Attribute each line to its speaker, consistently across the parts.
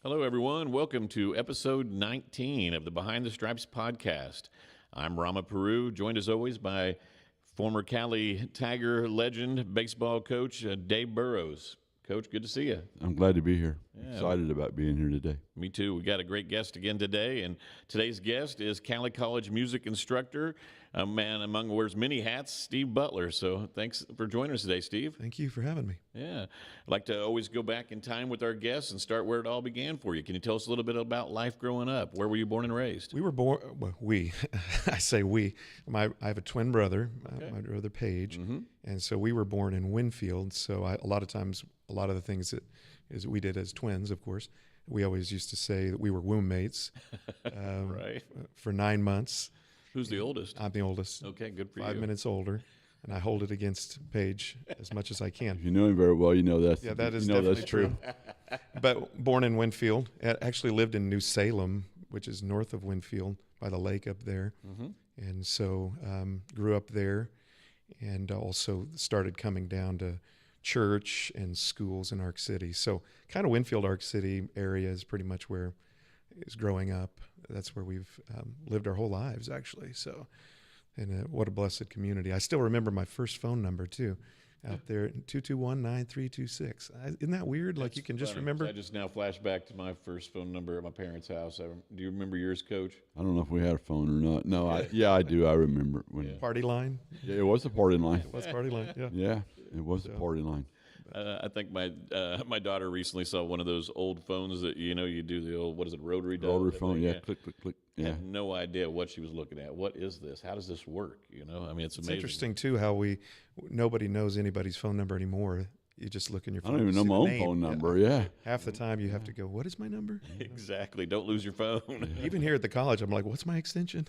Speaker 1: Hello, everyone. Welcome to episode 19 of the Behind the Stripes podcast. I'm Rama, Peroo, joined as always by former Cowley Tiger legend, baseball coach Dave Burroughs. Coach, good to see you.
Speaker 2: I'm glad to be here.
Speaker 1: Yeah.
Speaker 2: Excited about being here today.
Speaker 1: Me too. We got a great guest again today, and today's guest is Cowley College music instructor, a man among wears many hats, Steve Butler. So thanks for joining us today, Steve.
Speaker 3: Thank you for having me.
Speaker 1: Yeah. I'd like to always go back in time with our guests and start where it all began for you. Can you tell us a little bit about life growing up? Where were you born and raised?
Speaker 3: We were born, I say we. I have a twin brother, my brother Paige, and so we were born in Winfield. So a lot of times, a lot of the things that we did as twins, of course, we always used to say that we were womb mates
Speaker 1: Right.
Speaker 3: for 9 months.
Speaker 1: Who's the oldest?
Speaker 3: I'm the oldest.
Speaker 1: Okay, good for you.
Speaker 3: 5 minutes older, and I hold it against Paige as much as I can.
Speaker 2: If you know him very well, you know that's
Speaker 3: Yeah, that is
Speaker 2: you know
Speaker 3: definitely
Speaker 2: that's true.
Speaker 3: But born in Winfield, actually lived in New Salem, which is north of Winfield by the lake up there. And so grew up there and also started coming down to church and schools in Ark City. So kind of Winfield, Ark City area is pretty much where is growing up. That's where we've lived our whole lives, actually. So, and what a blessed community. I still remember my first phone number, too. Out there, 221-9326. Isn't that weird? Like you can just
Speaker 1: Funny,
Speaker 3: remember.
Speaker 1: I just now flash back to my first phone number at my parents' house. Do you remember yours, Coach?
Speaker 2: I don't know if we had a phone or not. No, I do. I remember when
Speaker 3: Party line.
Speaker 2: yeah, it was a party line.
Speaker 3: What's party line? Yeah.
Speaker 2: Yeah, it was a party line.
Speaker 1: I think my daughter recently saw one of those old phones that you do the old, what is it, rotary dial?
Speaker 2: Rotary phone. Yeah, click, click, click.
Speaker 1: I
Speaker 2: Yeah.
Speaker 1: had no idea what she was looking at. What is this? How does this work? I mean, it's
Speaker 3: It's
Speaker 1: amazing.
Speaker 3: interesting too how nobody knows anybody's phone number anymore. You just look in your
Speaker 2: I
Speaker 3: phone.
Speaker 2: don't even know
Speaker 3: see
Speaker 2: my
Speaker 3: the
Speaker 2: own
Speaker 3: name.
Speaker 2: phone
Speaker 3: Yeah.
Speaker 2: number. Yeah.
Speaker 3: Half the time you have to go, what is my number?
Speaker 1: Exactly. Don't lose your phone.
Speaker 3: Even here at the college, I'm like, what's my extension?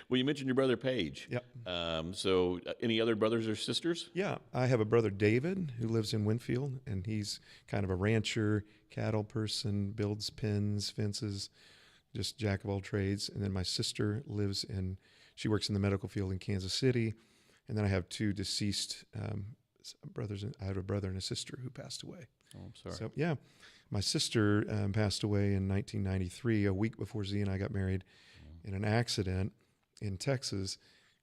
Speaker 1: Well, you mentioned your brother Paige.
Speaker 3: Yep.
Speaker 1: So, any other brothers or sisters?
Speaker 3: Yeah, I have a brother David who lives in Winfield, and he's kind of a rancher, cattle person, builds pens, fences, just jack of all trades. And then my sister she works in the medical field in Kansas City. And then I have two deceased brothers. I have a brother and a sister who passed away.
Speaker 1: Oh, I'm sorry.
Speaker 3: So, yeah, my sister passed away in 1993, a week before Z and I got married, in an accident in Texas.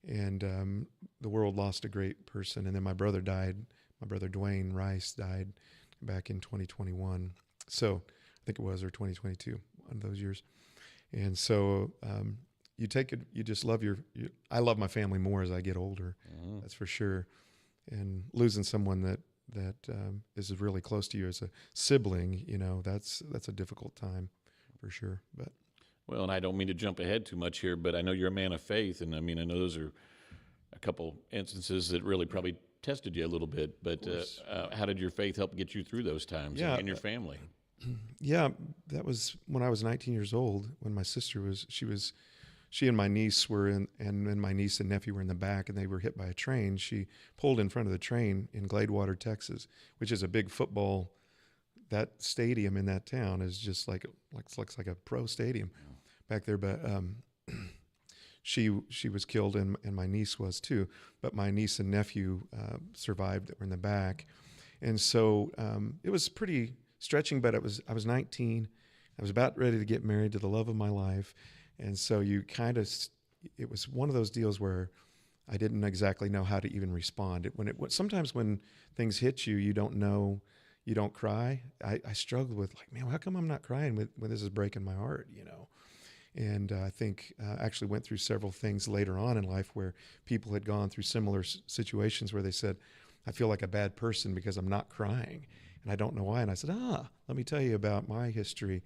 Speaker 3: And the world lost a great person. And then my brother died. My brother Dwayne Rice died back in 2021. So I think it was, or 2022, one of those years. And so you just love I love my family more as I get older. That's for sure. And losing someone that is really close to you as a sibling, that's a difficult time for sure. But
Speaker 1: Well, and I don't mean to jump ahead too much here, but I know you're a man of faith, and I mean, I know those are a couple instances that really probably tested you a little bit. But how did your faith help get you through those times and your family?
Speaker 3: yeah, that was when I was 19 years old. When my sister she and my niece and my niece and nephew were in the back, and they were hit by a train. She pulled in front of the train in Gladewater, Texas, which is a big football. That stadium in that town is just looks like a pro stadium back there. But she was killed, and my niece was too. But my niece and nephew survived that were in the back, and so it was pretty stretching. But I was 19. I was about ready to get married to the love of my life. And so it was one of those deals where I didn't exactly know how to even respond. Sometimes when things hit you, you don't know, you don't cry. I struggled with man, how come I'm not crying when this is breaking my heart, And I think actually went through several things later on in life where people had gone through similar situations where they said, I feel like a bad person because I'm not crying. And I don't know why. And I said, let me tell you about my history.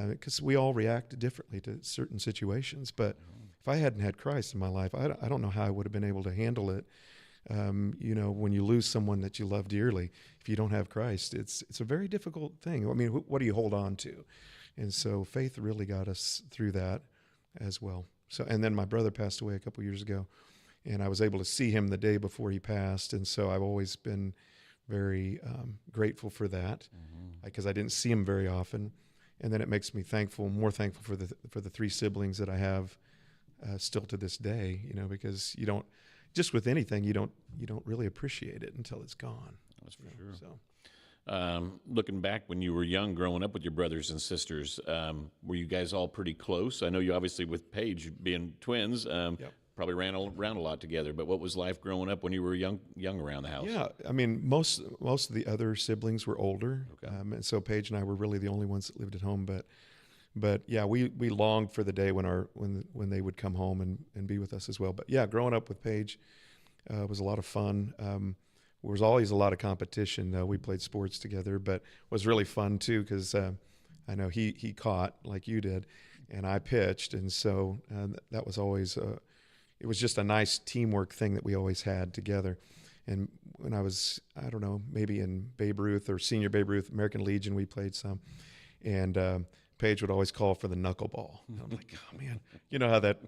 Speaker 3: Because we all react differently to certain situations. But if I hadn't had Christ in my life, I don't know how I would have been able to handle it. When you lose someone that you love dearly, if you don't have Christ, it's a very difficult thing. I mean, what do you hold on to? And so faith really got us through that as well. So, and then my brother passed away a couple years ago, and I was able to see him the day before he passed. And so I've always been very grateful for that because I didn't see him very often. And then it makes me more thankful for the three siblings that I have still to this day, because you don't, just with anything, you don't really appreciate it until it's gone.
Speaker 1: That's for sure.
Speaker 3: So
Speaker 1: Looking back when you were young, growing up with your brothers and sisters, were you guys all pretty close? I know you obviously with Paige being twins, probably ran around a lot together. But what was life growing up when you were young around the house?
Speaker 3: Yeah, I mean, most of the other siblings were older, and so Paige and I were really the only ones that lived at home. But yeah, we longed for the day when they would come home and be with us as well. But yeah, growing up with Paige was a lot of fun. There was always a lot of competition. We played sports together, but it was really fun too because I know he caught like you did, and I pitched, and so that was always it was just a nice teamwork thing that we always had together. And when I was, I don't know, maybe in Babe Ruth or Senior Babe Ruth, American Legion, we played some, and Paige would always call for the knuckleball. And I'm like, oh man, you know how that?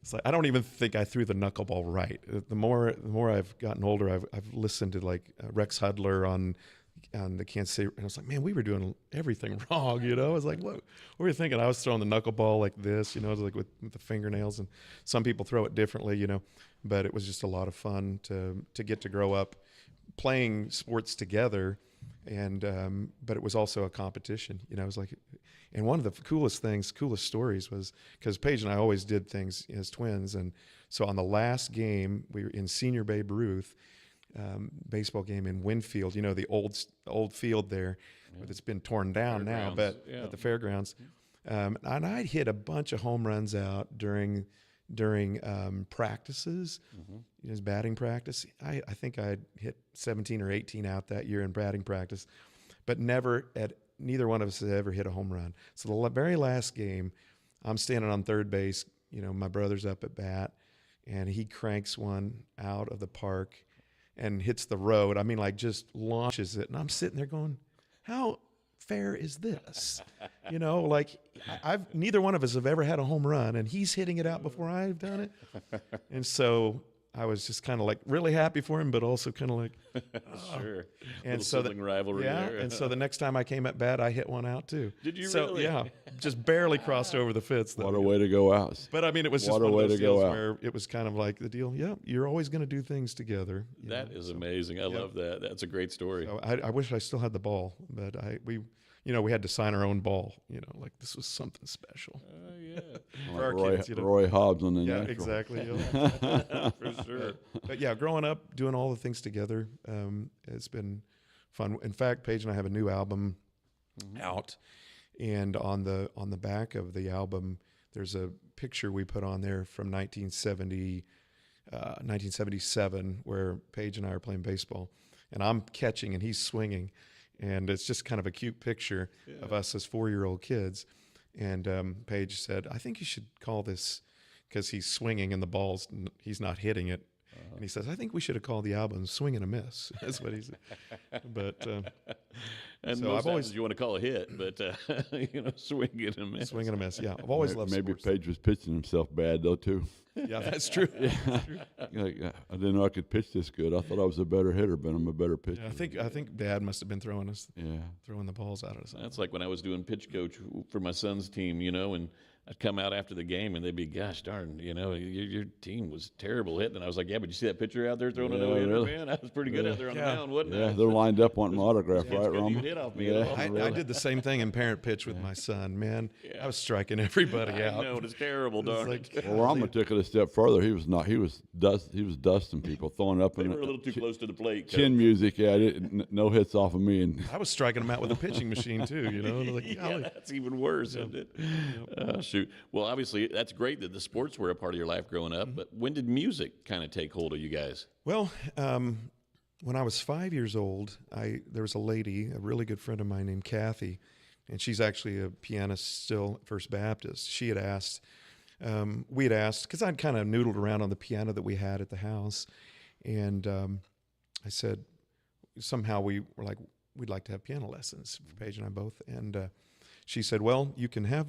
Speaker 3: It's like I don't even think I threw the knuckleball right. The more I've gotten older, I've listened to like Rex Hudler on the Kansas City, and I was like, man, we were doing everything wrong. You know, I was like, what were you thinking? I was throwing the knuckleball like this, you know, like with the fingernails, and some people throw it differently, you know. But it was just a lot of fun to get to grow up playing sports together, and but it was also a competition, you know. It was like. And one of the coolest stories was because Paige and I always did things as twins. And so on the last game, we were in Senior Babe Ruth, baseball game in Winfield, you know, the old field there, that's been torn down now, but at the fairgrounds. And I'd hit a bunch of home runs out during practices, you know, batting practice. I think I'd hit 17 or 18 out that year in batting practice, but neither one of us had ever hit a home run. So the very last game, I'm standing on third base. You know, my brother's up at bat, and he cranks one out of the park and hits the road. I mean, like just launches it. And I'm sitting there going, how fair is this? You know, like neither one of us have ever had a home run, and he's hitting it out before I've done it. And so I was just kind of like really happy for him, but also kind of like,
Speaker 1: sure.
Speaker 3: And so
Speaker 1: sibling rivalry there.
Speaker 3: And so the next time I came at bat, I hit one out too.
Speaker 1: Did you
Speaker 3: really? Yeah, just barely crossed over the fence.
Speaker 2: What a way to go out!
Speaker 3: But I mean, it was just one of those deals where it was kind of like the deal. Yeah, you're always going to do things together.
Speaker 1: That is amazing. I love that. That's a great story.
Speaker 3: So I wish I still had the ball, but we had to sign our own ball. You know, like this was something special.
Speaker 1: Yeah.
Speaker 3: For our kids, you know.
Speaker 2: Roy Hobbs on the natural.
Speaker 3: Exactly.
Speaker 1: For sure.
Speaker 3: But yeah, growing up, doing all the things together, it's been fun. In fact, Paige and I have a new album out, and on the back of the album, there's a picture we put on there from 1977, where Paige and I are playing baseball, and I'm catching and he's swinging, and it's just kind of a cute picture of us as 4-year-old kids. And Paige said, I think you should call this, because he's swinging and he's not hitting it. And he says, I think we should have called the album Swing and a Miss. That's what he said. But
Speaker 1: and so I've always you want to call a hit, but swing and a miss.
Speaker 3: Swing and a miss, yeah. I've always loved
Speaker 2: maybe
Speaker 3: sports.
Speaker 2: Paige was pitching himself bad though too.
Speaker 3: Yeah, that's true. That's true.
Speaker 2: Like, I didn't know I could pitch this good. I thought I was a better hitter, but I'm a better pitcher.
Speaker 3: Yeah, I think Dad must have been throwing the balls out of us.
Speaker 1: That's like when I was doing pitch coach for my son's team, and I'd come out after the game and they'd be, gosh darn, your team was terrible hitting. And I was like, yeah, but you see that pitcher out there throwing a no-hitter, man? I was pretty good out there on the mound, wasn't I?
Speaker 2: Yeah, they're lined up wanting my autograph, right, Rama?
Speaker 1: You hit off me at all.
Speaker 3: I did the same thing in parent pitch with my son, man. I was striking everybody out.
Speaker 1: I know, it's terrible, darn.
Speaker 2: Well, Rama took it a step further. He was dusting people, throwing up.
Speaker 1: They were a little too close to the plate.
Speaker 2: Chin music, no hits off of me. And
Speaker 3: I was striking them out with a pitching machine too, Like,
Speaker 1: that's even worse, isn't it? Shoot. Well, obviously, that's great that the sports were a part of your life growing up, but when did music kind of take hold of you guys?
Speaker 3: Well, when I was 5 years old, there was a lady, a really good friend of mine named Kathy, and she's actually a pianist still at First Baptist. She had asked, we had asked, because I'd kind of noodled around on the piano that we had at the house, and I said, somehow we were like, we'd like to have piano lessons, Paige and I both, and she said, well,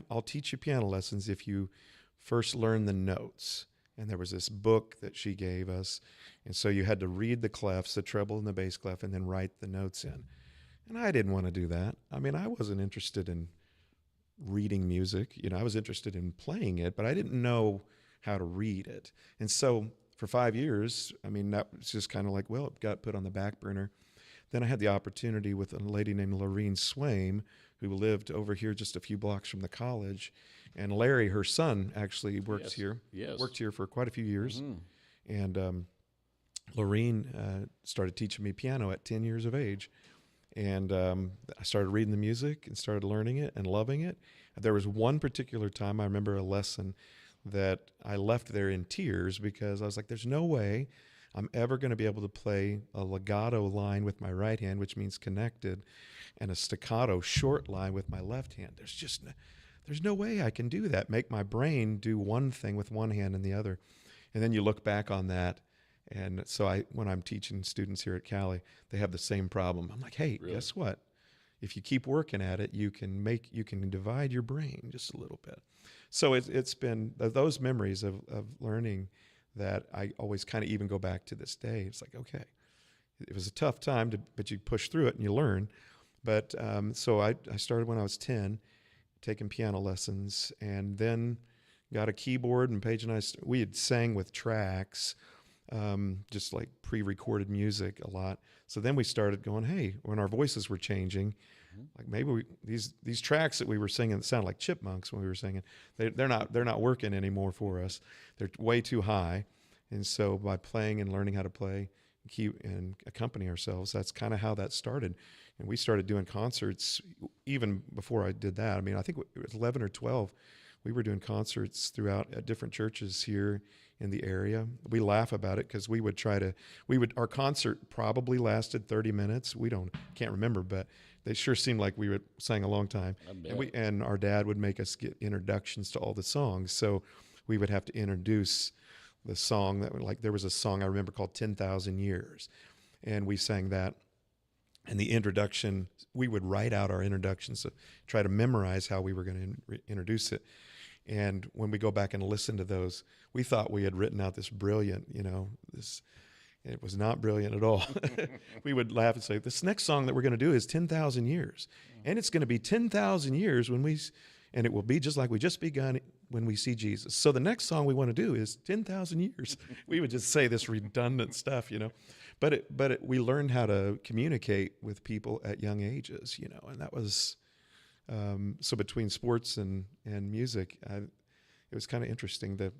Speaker 3: I'll teach you piano lessons if you first learn the notes. And there was this book that she gave us, and so you had to read the clefs, the treble and the bass clef, and then write the notes in. And I didn't want to do that. I mean, I wasn't interested in reading music. I was interested in playing it, but I didn't know how to read it. And so for 5 years, I mean, that was just kind of like, well, it got put on the back burner. Then I had the opportunity with a lady named Lorene Swaim, who lived over here just a few blocks from the college. And Larry, her son, actually works here.
Speaker 1: Yes.
Speaker 3: Worked here for quite a few years.
Speaker 1: Mm-hmm.
Speaker 3: And Lorene started teaching me piano at 10 years of age. And I started reading the music and started learning it and loving it. There was one particular time I remember a lesson that I left there in tears because I was like, there's no way I'm ever going to be able to play a legato line with my right hand, which means connected, and a staccato short line with my left hand. There's no way I can do that, make my brain do one thing with one hand and the other. And then you look back on that. And so when I'm teaching students here at Cowley, they have the same problem. I'm like, hey,
Speaker 1: Really?
Speaker 3: Guess what? If you keep working at it, you can divide your brain just a little bit. So it's been those memories of learning that I always kind of even go back to this day. It's like, okay, it was a tough time, but you push through it and you learn. But so I started when I was 10, taking piano lessons, and then got a keyboard. And Paige and I, we had sang with tracks, just like pre-recorded music a lot. So then we started going, hey, when our voices were changing, like maybe these tracks that we were singing that sound like chipmunks when we were singing, they're not working anymore for us. They're way too high. And so by playing and learning how to play and accompany ourselves, that's kind of how that started. And we started doing concerts even before I did that. I mean, I think it was 11 or 12. We were doing concerts throughout at different churches here in the area. We laugh about it because our concert probably lasted 30 minutes. Can't remember, but they sure seemed like we sang a long time. And our dad would make us get introductions to all the songs. So we would have to introduce the song there was a song I remember called 10,000 Years. And we sang that. And the introduction, we would write out our introductions to try to memorize how we were going to introduce it. And when we go back and listen to those, we thought we had written out this brilliant, it was not brilliant at all. We would laugh and say, this next song that we're going to do is 10,000 years. And it's going to be 10,000 years and it will be just like we just begun when we see Jesus. So the next song we want to do is 10,000 years. We would just say this redundant stuff, But we learned how to communicate with people at young ages, and that was... so between sports and music, it was kind of interesting the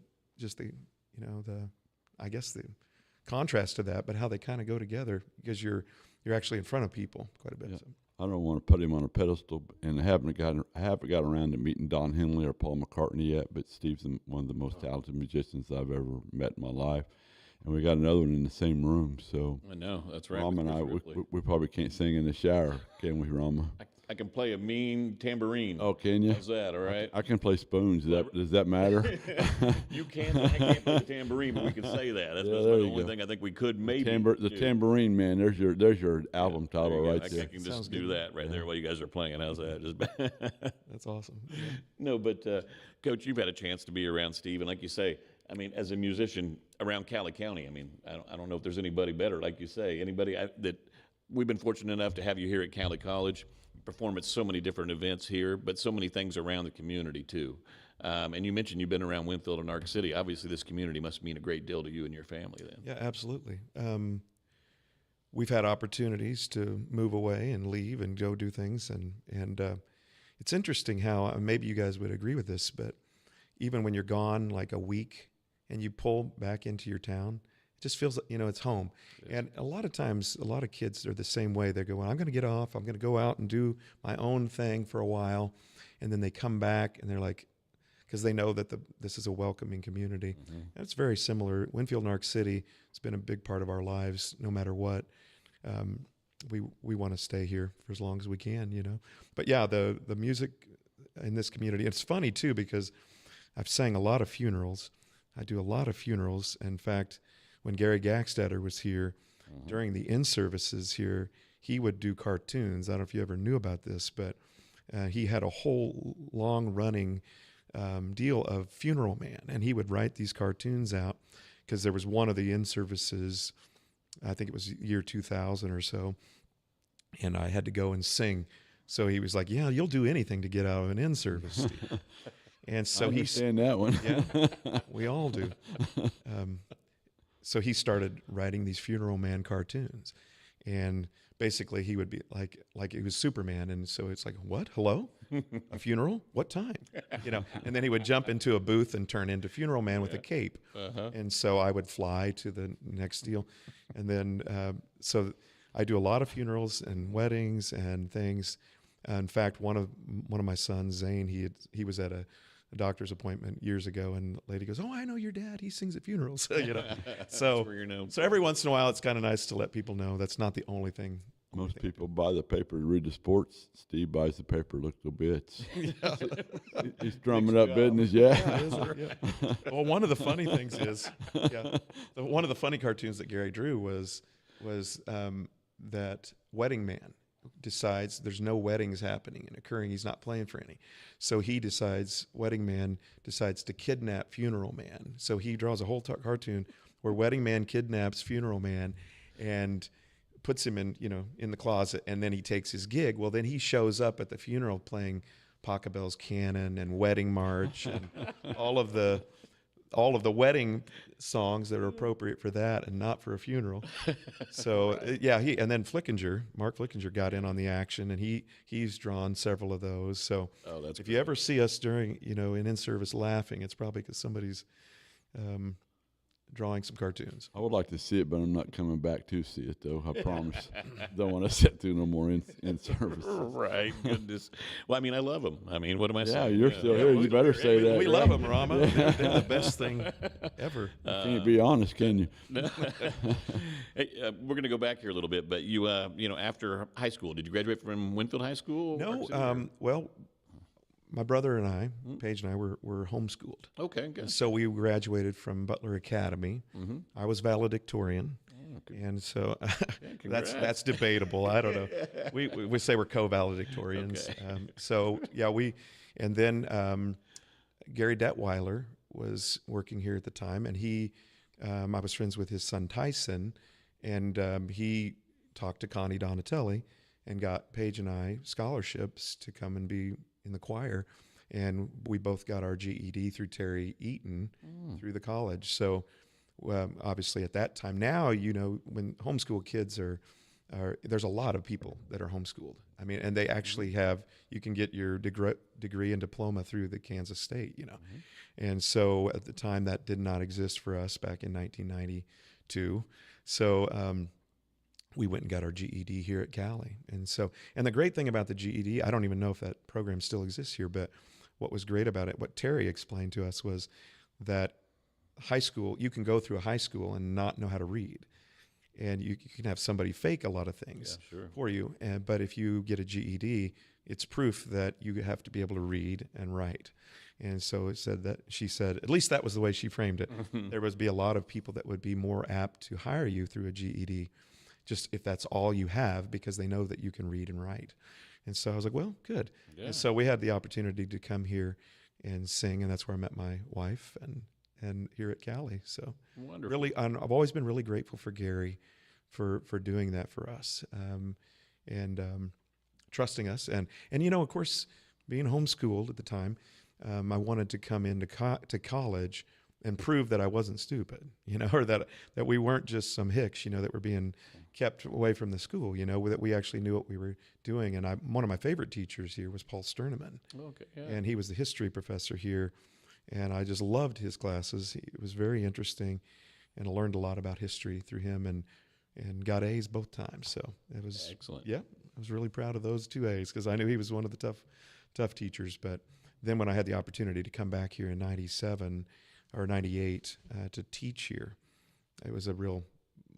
Speaker 3: contrast to that, but how they kind of go together because you're actually in front of people quite a bit.
Speaker 2: Yeah.
Speaker 3: So.
Speaker 2: I don't want to put him on a pedestal, and I haven't got around to meeting Don Henley or Paul McCartney yet, but Steve's one of the most talented musicians I've ever met in my life. And we got another one in the same room, so
Speaker 1: I know, that's right.
Speaker 2: Rama and I, we probably can't sing in the shower, can we, Rama?
Speaker 1: I can play a mean tambourine.
Speaker 2: Oh, can you?
Speaker 1: How's that, all right?
Speaker 2: I can play spoons. Does that matter?
Speaker 1: You can, but I can't play the tambourine, but we can say that. That's the only thing I think we could maybe
Speaker 2: The tambourine, man, there's your album title right there.
Speaker 1: I can just do that right there while you guys are playing. How's that?
Speaker 3: That's awesome. Yeah.
Speaker 1: No, but Coach, you've had a chance to be around Steve, and like you say, I mean, as a musician around Cowley County, I mean, I don't know if there's anybody better, like you say, that we've been fortunate enough to have you here at Cowley College. Perform at so many different events here, but so many things around the community too. And you mentioned you've been around Winfield and Ark City. Obviously, this community must mean a great deal to you and your family then.
Speaker 3: Yeah, absolutely. We've had opportunities to move away and leave and go do things, and it's interesting how maybe you guys would agree with this, but even when you're gone like a week and you pull back into your town, it just feels like, it's home. And a lot of times, a lot of kids are the same way. They go, well, I'm going to get off. I'm going to go out and do my own thing for a while. And then they come back and they're like, because they know that this is a welcoming community. Mm-hmm. And it's very similar. Winfield and Ark City has been a big part of our lives, no matter what. We want to stay here for as long as we can, But yeah, the music in this community, it's funny too, because I've sang a lot of funerals. I do a lot of funerals. In fact, when Gary Gackstadter was here, during the in-services here, he would do cartoons. I don't know if you ever knew about this, but he had a whole long-running deal of Funeral Man, and he would write these cartoons out because there was one of the in-services, I think it was year 2000 or so, and I had to go and sing. So he was like, yeah, you'll do anything to get out of an in-service, Steve. And so
Speaker 2: I understand that one.
Speaker 3: Yeah, we all do. So he started writing these Funeral Man cartoons. and basically he would be like he was Superman, and so it's like, what? Hello, a funeral? What time? And then he would jump into a booth and turn into funeral man with a cape, and so I would fly to the next deal, and then so I do a lot of funerals and weddings and things. In fact, one of my sons, Zane, he was at a doctor's appointment years ago, and the lady goes, "Oh, I know your dad. He sings at funerals." So
Speaker 1: where you're known
Speaker 3: so
Speaker 1: for.
Speaker 3: every once in a while, it's kind of nice to let people know that's not the only thing.
Speaker 2: Most people buy the paper to read the sports. Steve buys the paper to look the bits. He's drumming up business,
Speaker 3: Well, one of the funny things is, one of the funny cartoons that Gary drew was that Wedding Man decides there's no weddings happening and occurring. He's not playing for any. So Wedding Man decides to kidnap Funeral Man. So he draws a whole cartoon where Wedding Man kidnaps Funeral Man and puts him in the closet, and then he takes his gig. Well, then he shows up at the funeral playing Pachelbel's Canon and Wedding March and all of the wedding songs that are appropriate for that and not for a funeral. So and then Mark Flickinger got in on the action, and he's drawn several of those. So
Speaker 1: that's
Speaker 3: if
Speaker 1: great.
Speaker 3: you ever see us during in service laughing, it's probably because somebody's drawing some cartoons.
Speaker 2: I would like to see it, but I'm not coming back to see it, though. I promise. Don't want to sit through no more in service.
Speaker 1: Right, goodness. Well, I mean, I love them. I mean, what am I
Speaker 2: Yeah,
Speaker 1: saying?
Speaker 2: you're still here. You better say that.
Speaker 3: We love them, Rama. They're the best thing ever.
Speaker 2: You can't be honest, can you?
Speaker 1: Hey, we're going to go back here a little bit, but you, after high school, did you graduate from Winfield High School?
Speaker 3: No, well, my brother and I, Paige and I, were homeschooled.
Speaker 1: Okay, good.
Speaker 3: So we graduated from Butler Academy. I was valedictorian. And so that's debatable. I don't know. We say we're co-valedictorians.
Speaker 1: Okay.
Speaker 3: And then Gary Detweiler was working here at the time, and I was friends with his son Tyson, and he talked to Connie Donatelli and got Paige and I scholarships to come and be in the choir, and we both got our GED through Terry Eaton through the college. So obviously at that time, now when homeschool kids are there's a lot of people that are homeschooled. I mean, and they actually you can get your degree and diploma through the Kansas State, and so at the time that did not exist for us back in 1992. So we went and got our GED here at Cowley. And the great thing about the GED, I don't even know if that program still exists here, but what was great about it, what Terry explained to us, was that high school, you can go through a high school and not know how to read. And you can have somebody fake a lot of things for you. But if you get a GED, it's proof that you have to be able to read and write. And so she said, at least that was the way she framed it. There would be a lot of people that would be more apt to hire you through a GED, just if that's all you have, because they know that you can read and write. And so I was like, well, good. Yeah. And so we had the opportunity to come here and sing, and that's where I met my wife and here at Cowley. So
Speaker 1: wonderful.
Speaker 3: Really, I've always been really grateful for Gary for doing that for us, and trusting us. And of course, being homeschooled at the time, I wanted to come into to college and prove that I wasn't stupid, or that we weren't just some hicks, that were being kept away from the school, that we actually knew what we were doing. And one of my favorite teachers here was Paul Sterneman.
Speaker 1: Okay, yeah.
Speaker 3: And he was the history professor here, and I just loved his classes. It was very interesting, and I learned a lot about history through him, and got A's both times. So it was
Speaker 1: excellent.
Speaker 3: Yeah, I was really proud of those 2 A's because I knew he was one of the tough teachers. But then when I had the opportunity to come back here in 97 or 98 to teach here, it was a real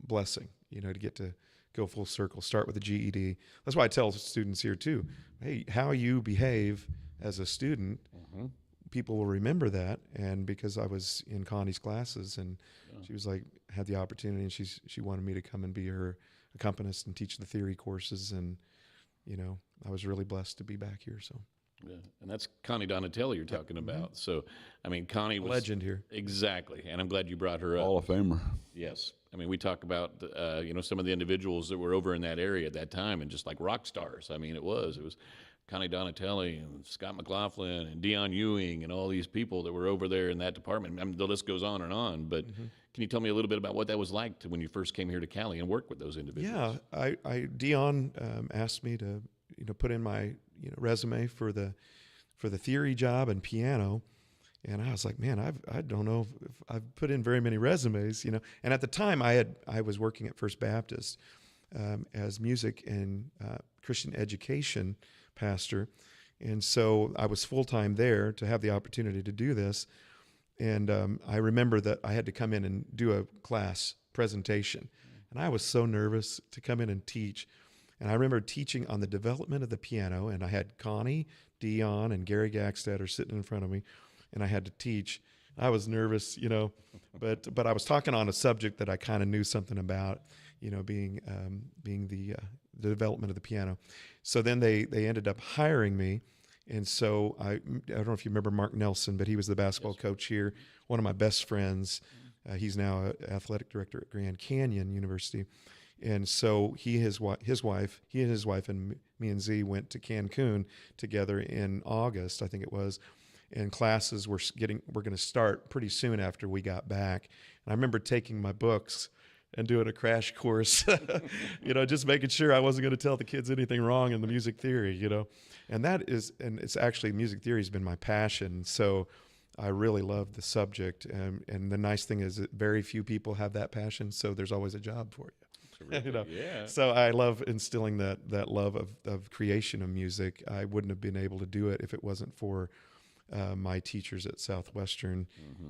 Speaker 3: blessing, to get to go full circle, start with a GED. That's why I tell students here too, hey, how you behave as a student, people will remember that. And because I was in Connie's classes, and she was like, had the opportunity, and she wanted me to come and be her accompanist and teach the theory courses. And, I was really blessed to be back here. So.
Speaker 1: Yeah, and that's Connie Donatelli you're talking about. So, I mean, Connie was
Speaker 3: legend here.
Speaker 1: Exactly, and I'm glad you brought her up.
Speaker 2: Hall of Famer.
Speaker 1: Yes, I mean, we talk about some of the individuals that were over in that area at that time, and just like rock stars. I mean, it was Connie Donatelli and Scott McLaughlin and Dion Ewing and all these people that were over there in that department. I mean, the list goes on and on. But can you tell me a little bit about what that was like when you first came here to Cowley and worked with those individuals?
Speaker 3: Yeah, Dion asked me to put in my resume for the theory job and piano. And I was like, man, I don't know if I've put in very many resumes, And at the time, I was working at First Baptist as music and Christian education pastor, and so I was full time there to have the opportunity to do this. And I remember that I had to come in and do a class presentation, and I was so nervous to come in and teach. And I remember teaching on the development of the piano, and I had Connie, Dion, and Gary Gackstetter sitting in front of me. And I had to teach. I was nervous, but I was talking on a subject that I kind of knew something about, being the development of the piano. So then they ended up hiring me, and so I don't know if you remember Mark Nelson, but he was the basketball coach here, one of my best friends. He's now an athletic director at Grand Canyon University, and so he and his wife and me and Z went to Cancun together in August, I think it was. And classes were going to start pretty soon after we got back. And I remember taking my books and doing a crash course, just making sure I wasn't going to tell the kids anything wrong in the music theory, And it's actually, music theory has been my passion. So I really love the subject. And the nice thing is that very few people have that passion, so there's always a job for you.
Speaker 1: Yeah.
Speaker 3: So I love instilling that love of creation of music. I wouldn't have been able to do it if it wasn't for my teachers at Southwestern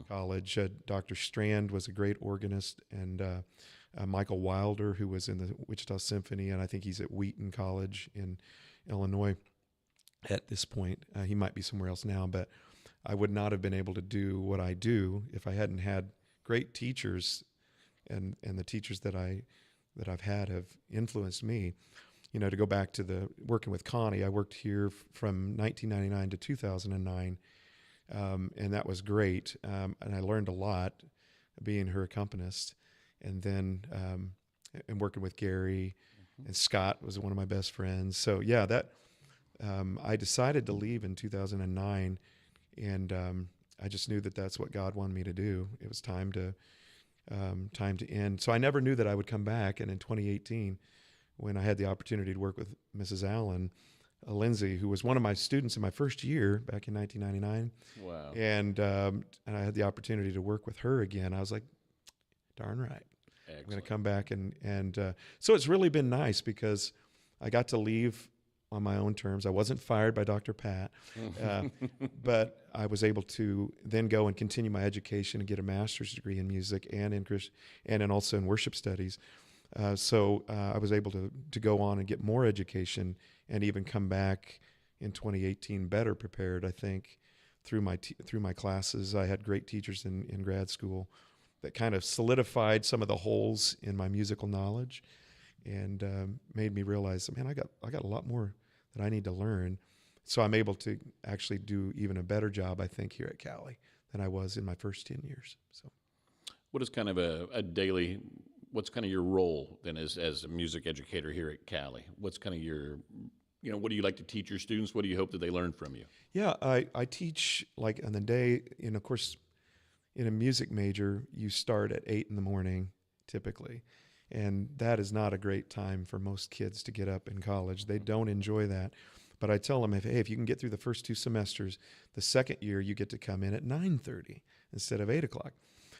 Speaker 3: College. Dr. Strand was a great organist, and Michael Wilder, who was in the Wichita Symphony, and I think he's at Wheaton College in Illinois at this point. He might be somewhere else now, but I would not have been able to do what I do if I hadn't had great teachers, and the teachers that I've had have influenced me. To go back to the working with Connie, I worked here from 1999 to 2009, and that was great. And I learned a lot being her accompanist. And then and working with Gary and Scott was one of my best friends. So yeah, I decided to leave in 2009, and I just knew that that's what God wanted me to do. It was time to end. So I never knew that I would come back. And in 2018, when I had the opportunity to work with Mrs. Allen, Lindsay, who was one of my students in my first year back in 1999.
Speaker 1: Wow.
Speaker 3: And I had the opportunity to work with her again. I was like, darn right.
Speaker 1: Excellent.
Speaker 3: I'm going to come back. And so it's really been nice because I got to leave on my own terms. I wasn't fired by Dr. Pat, but I was able to then go and continue my education and get a master's degree in music and also in worship studies. So I was able to go on and get more education and even come back in 2018 better prepared, I think, through my classes. I had great teachers in grad school that kind of solidified some of the holes in my musical knowledge and made me realize, man, I got a lot more that I need to learn. So I'm able to actually do even a better job, I think, here at Cowley than I was in my first 10 years. So,
Speaker 1: what is kind of what's kind of your role then as a music educator here at Cowley? What's kind of your, what do you like to teach your students? What do you hope that they learn from you?
Speaker 3: Yeah, I teach like on the day, and of course, in a music major, you start at 8 in the morning typically. And that is not a great time for most kids to get up in college. They don't enjoy that. But I tell them, if you can get through the first 2 semesters, the second year you get to come in at 9:30 instead of 8 o'clock.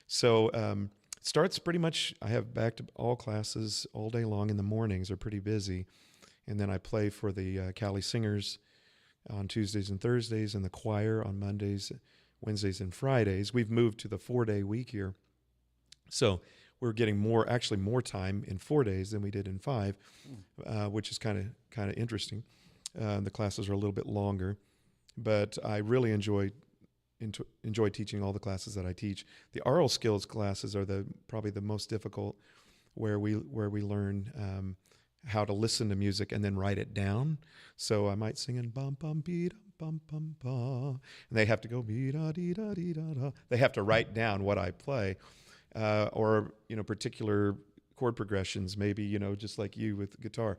Speaker 3: So it starts pretty much, I have back to all classes all day long. In the mornings are pretty busy. And then I play for the Cowley Singers on Tuesdays and Thursdays, and the choir on Mondays, Wednesdays, and Fridays. We've moved to the 4-day week here. So we're getting more time in 4 days than we did in 5, which is kind of interesting. The classes are a little bit longer, but I really enjoy teaching all the classes that I teach. The oral skills classes are probably the most difficult, where we learn how to listen to music and then write it down. So I might sing in bum bum beat bum bum ba, and they have to go be da dee da dee da da. They have to write down what I play. Or particular chord progressions, maybe just like you with guitar,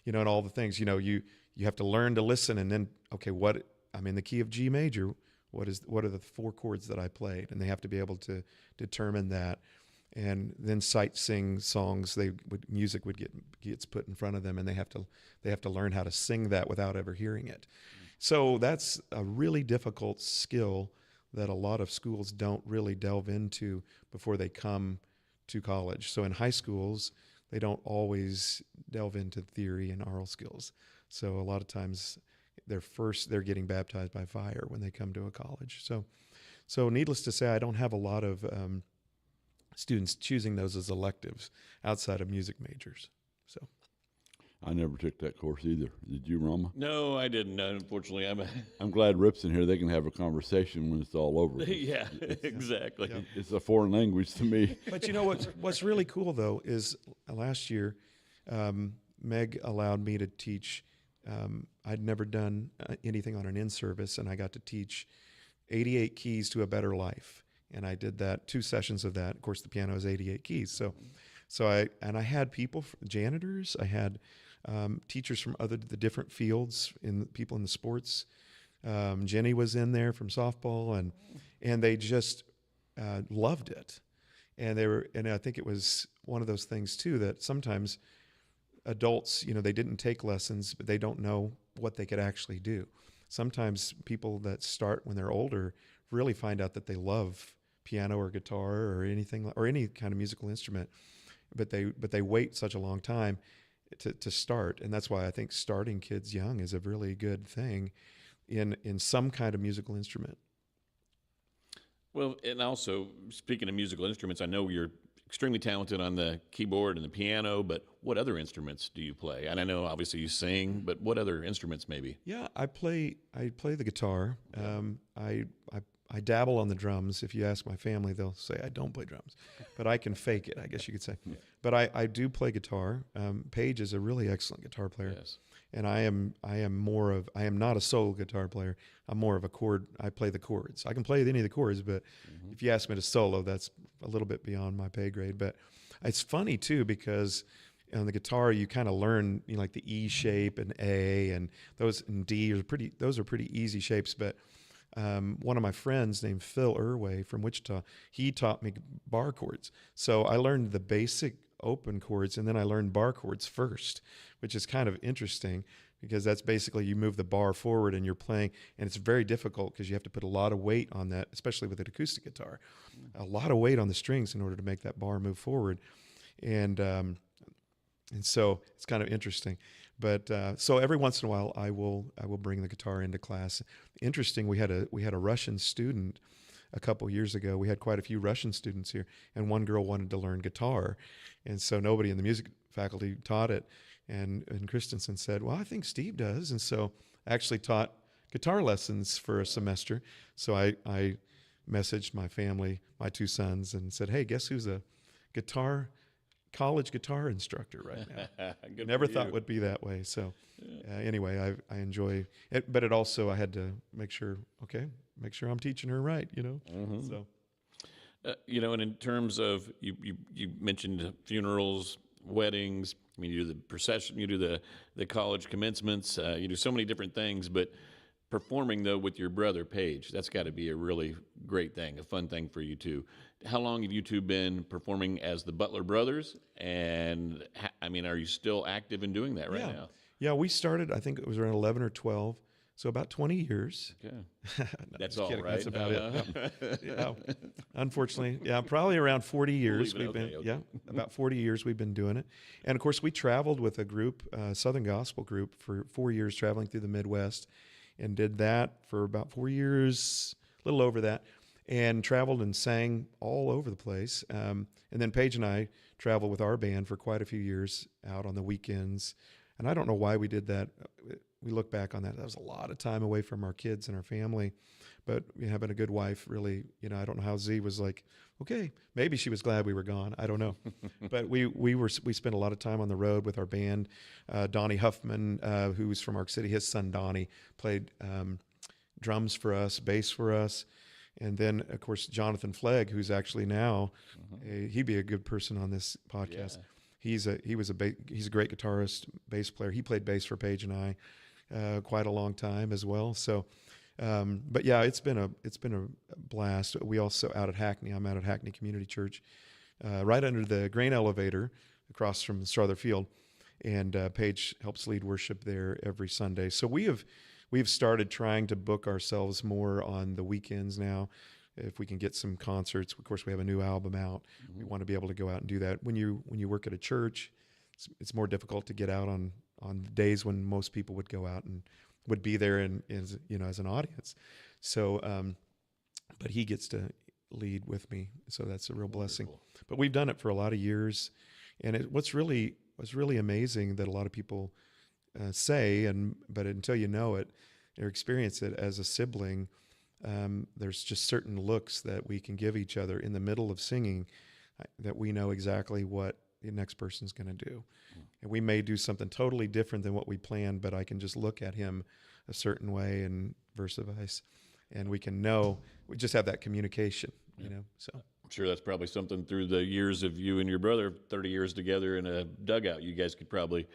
Speaker 3: and all the things. You you have to learn to listen, and then, okay, I'm in the key of G major. What are the 4 chords that I played? And they have to be able to determine that. And then sight sing songs. Music gets put in front of them, and they have to learn how to sing that without ever hearing it. So that's a really difficult skill that a lot of schools don't really delve into before they come to college. So in high schools, they don't always delve into theory and oral skills. So a lot of times they're getting baptized by fire when they come to a college. So needless to say, I don't have a lot of students choosing those as electives outside of music majors. So
Speaker 2: I never took that course either. Did you, Rama?
Speaker 1: No, I didn't. Unfortunately,
Speaker 2: I'm glad Rip's in here. They can have a conversation when it's all over.
Speaker 1: Yeah, exactly.
Speaker 3: Yeah.
Speaker 2: It's a foreign language to me.
Speaker 3: But you know what's really cool though is last year, Meg allowed me to teach. I'd never done anything on an in-service, and I got to teach 88 keys to a better life. And I did that, 2 sessions of that. Of course, the piano is 88 keys. So I had people, janitors. I had teachers from the different fields, people in the sports. Jenny was in there from softball, and they just loved it. And I think it was one of those things too that sometimes adults, they didn't take lessons, but they don't know what they could actually do. Sometimes people that start when they're older really find out that they love piano or guitar or anything, or any kind of musical instrument, but they wait such a long time to start. And that's why I think starting kids young is a really good thing in some kind of musical instrument.
Speaker 1: Well, and also, speaking of musical instruments, I know you're extremely talented on the keyboard and the piano, but what other instruments do you play? And I know obviously you sing, but what other instruments maybe?
Speaker 3: Yeah, I play the guitar. I dabble on the drums. If you ask my family, they'll say I don't play drums, but I can fake it, I guess you could say. But I do play guitar. Paige is a really excellent guitar player.
Speaker 1: Yes.
Speaker 3: And I am not a solo guitar player. I'm more of a chord. I play the chords. I can play any of the chords, but if you ask me to solo, that's a little bit beyond my pay grade. But it's funny too, because on the guitar you kind of learn, like the E shape and A and those, and D are pretty easy shapes. But one of my friends named Phil Irway from Wichita, he taught me bar chords. So I learned the basic open chords, and then I learned bar chords first, which is kind of interesting because that's basically you move the bar forward and you're playing, and it's very difficult because you have to put a lot of weight on that, especially with an acoustic guitar, a lot of weight on the strings in order to make that bar move forward. And so it's kind of interesting. But so every once in a while I will bring the guitar into class. Interesting, we had a Russian student a couple years ago. We had quite a few Russian students here, and one girl wanted to learn guitar, and so nobody in the music faculty taught it. And Christensen said, "Well, I think Steve does," and so I actually taught guitar lessons for a semester. So I messaged my family, my 2 sons, and said, "Hey, guess who's a college guitar instructor right now?" Never thought it would be that way. So anyway, I enjoy it, but it also, I had to make sure I'm teaching her right, So
Speaker 1: And in terms of, you mentioned funerals, weddings. I mean, you do the procession, you do the college commencements, you do so many different things, but performing though with your brother Paige, that's got to be a really great thing, a fun thing for you too. How long have you two been performing as the Butler brothers? And are you still active in doing that right now?
Speaker 3: Yeah, we started, I think it was around 11 or 12, so about 20 years.
Speaker 1: Okay.
Speaker 3: No,
Speaker 1: That's
Speaker 3: just
Speaker 1: all
Speaker 3: kidding.
Speaker 1: right.
Speaker 3: That's about it. Yeah. Unfortunately, probably around 40 years about 40 years we've been doing it. And of course, we traveled with a group, Southern Gospel group, for 4 years, traveling through the Midwest, and did that for about 4 years, a little over that, and traveled and sang all over the place. And then Paige and I traveled with our band for quite a few years out on the weekends. And I don't know why we did that. We look back on that. That was a lot of time away from our kids and our family. But having a good wife, really, I don't know how Z was like, okay, maybe she was glad we were gone. I don't know. But we spent a lot of time on the road with our band. Donnie Huffman, who's from Ark City, his son Donnie played drums for us, bass for us. And then, of course, Jonathan Flegg, who's actually now, he'd be a good person on this podcast. Yeah. He's a great guitarist, bass player. He played bass for Paige and I. quite a long time as well. So, but yeah, it's been a blast. We also out at Hackney. I'm out at Hackney Community Church, right under the grain elevator, across from Strother Field, and Paige helps lead worship there every Sunday. So we've started trying to book ourselves more on the weekends now. If we can get some concerts, of course, we have a new album out. We want to be able to go out and do that. When you work at a church, it's more difficult to get out on the days when most people would go out and would be there as an audience. So, but he gets to lead with me, so that's a real blessing. But we've done it for a lot of years, and what's really amazing that a lot of people say, but until you know it or experience it as a sibling. There's just certain looks that we can give each other in the middle of singing that we know exactly what the next person's going to do. And we may do something totally different than what we planned, but I can just look at him a certain way and versa vice. And we just have that communication, so.
Speaker 1: I'm sure that's probably something through the years of you and your brother, 30 years together in a dugout. You guys could probably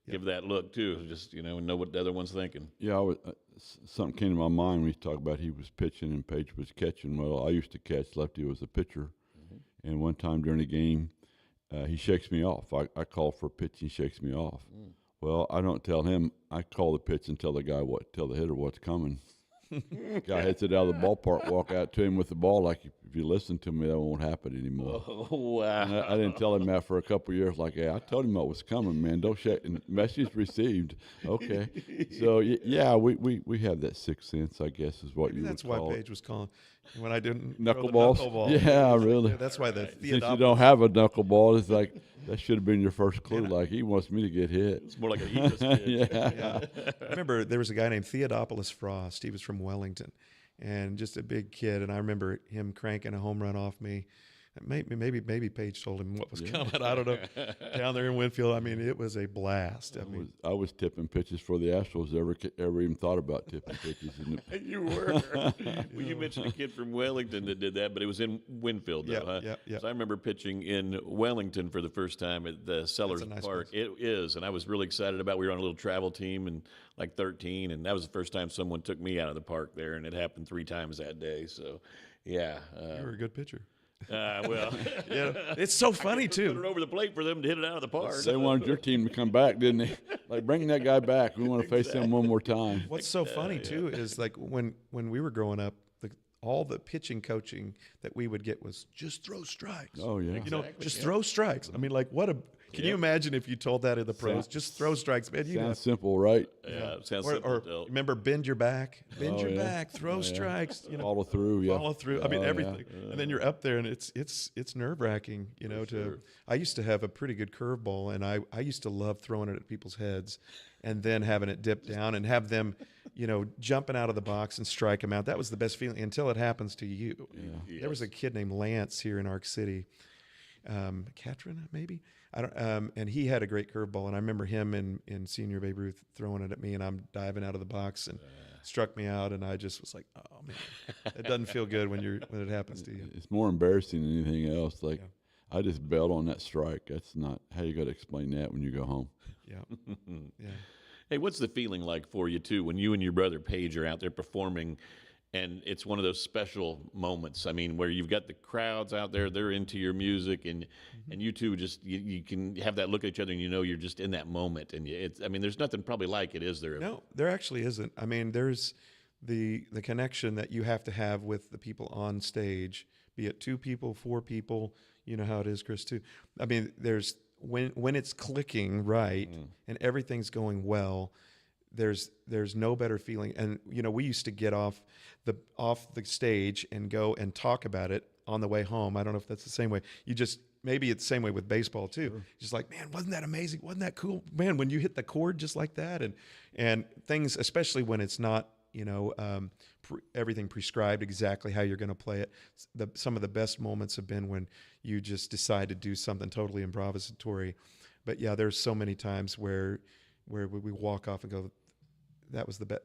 Speaker 1: give that look too, just, and know what the other one's thinking.
Speaker 2: Yeah, something came to my mind when you talk about he was pitching and Paige was catching. Well, I used to catch. Lefty was a pitcher. And one time during the game, he shakes me off. I call for a pitch, he shakes me off. Well, I don't tell him. I call the pitch and tell the hitter what's coming. Guy hits it out of the ballpark, walk out to him with the ball. Like, if you listen to me, that won't happen anymore.
Speaker 1: Oh, wow.
Speaker 2: And I didn't tell him that for a couple of years. Like, hey, I told him what was coming, man. Don't shake. And message received. Okay. So, yeah, we have that sixth sense, I guess, is what
Speaker 3: Maybe
Speaker 2: you would call it.
Speaker 3: That's why Paige was calling when I didn't
Speaker 2: Knuckleballs?
Speaker 3: Knuckleball.
Speaker 2: Yeah, really.
Speaker 3: That's why the
Speaker 2: Since you
Speaker 3: Theodopolis.
Speaker 2: don't have a knuckleball, it's like, that should have been your first clue. Like, he wants me to get hit.
Speaker 1: It's more like a heatless kid.
Speaker 2: Yeah.
Speaker 3: I remember there was a guy named Theodopolis Frost. He was from Wellington, and just a big kid. And I remember him cranking a home run off me. Maybe Paige told him what was coming. I don't know. Down there in Winfield, I mean, it was a blast.
Speaker 2: I was tipping pitches for the Astros. Ever even thought about tipping pitches?
Speaker 1: You were. Well, you mentioned a kid from Wellington that did that, but it was in Winfield, though, huh?
Speaker 3: Yeah.
Speaker 1: So I remember pitching in Wellington for the first time at the Sellers
Speaker 3: nice
Speaker 1: Park.
Speaker 3: place.
Speaker 1: It is, and I was really excited about. We were on a little travel team and like 13, and that was the first time someone took me out of the park there, and it happened 3 times that day. So, yeah.
Speaker 3: You were a good pitcher.
Speaker 1: Well,
Speaker 3: Yeah, it's so funny
Speaker 1: put it
Speaker 3: too.
Speaker 1: over the plate for them to hit it out of the park.
Speaker 2: They wanted your team to come back, didn't they? Like, bring that guy back. We want to face him one more time.
Speaker 3: What's so funny too is like when we were growing up, all the pitching coaching that we would get was just throw strikes.
Speaker 2: Oh, yeah.
Speaker 3: Just throw strikes. I mean, like can you imagine if you told that in the pros?
Speaker 2: Sounds-
Speaker 3: Just throw strikes, man.
Speaker 2: Sounds simple, right?
Speaker 1: Yeah, it sounds
Speaker 3: Or
Speaker 1: simple. Del.
Speaker 3: remember, bend your back,
Speaker 2: Oh, yeah.
Speaker 3: throw strikes.
Speaker 2: Follow through, yeah.
Speaker 3: Follow through. I mean,
Speaker 2: Oh, yeah.
Speaker 3: everything. And then you're up there, and it's nerve wracking. I used to have a pretty good curveball, and I used to love throwing it at people's heads, and then having it dip down and have them, jumping out of the box and strike them out. That was the best feeling until it happens to you.
Speaker 2: Yeah.
Speaker 3: There was a kid named Lance here in Ark City, Catherine maybe. I don't. And he had a great curveball, and I remember him in Senior Babe Ruth throwing it at me, and I'm diving out of the box and struck me out, and I just was like, oh man, it doesn't feel good when it happens to you.
Speaker 2: It's more embarrassing than anything else. Like, I just bailed on that strike. That's not how you got to explain that when you go home.
Speaker 3: Yeah, yeah.
Speaker 1: Hey, what's the feeling like for you, too, when you and your brother Paige are out there performing, and it's one of those special moments, I mean, where you've got the crowds out there, they're into your music, and you two just, you can have that look at each other, and you're just in that moment, and there's nothing probably like it, is there?
Speaker 3: No, there actually isn't. I mean, there's the connection that you have to have with the people on stage, be it 2 people, 4 people, you know how it is, Kris, too. I mean, there's when it's clicking right and everything's going well, there's no better feeling. And we used to get off the stage and go and talk about it on the way home. I don't know if that's the same way. Maybe it's the same way with baseball too. Sure. Just like, man, wasn't that amazing? Wasn't that cool? Man, when you hit the chord just like that, and things, especially when it's not everything prescribed exactly how you're going to play it. Some of the best moments have been when you just decide to do something totally improvisatory. But yeah, there's so many times where we walk off and go, that was the best.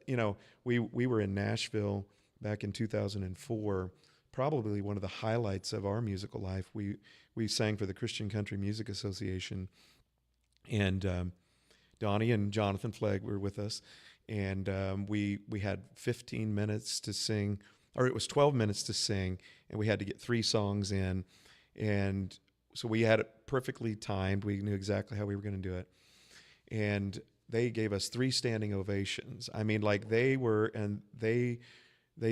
Speaker 3: We were in Nashville back in 2004, probably one of the highlights of our musical life. We sang for the Christian Country Music Association, and Donnie and Jonathan Flagg were with us. and we had 15 minutes to sing, or it was 12 minutes to sing, and we had to get 3 songs in, and so we had it perfectly timed. We knew exactly how we were going to do it, and they gave us 3 standing ovations. I mean, like they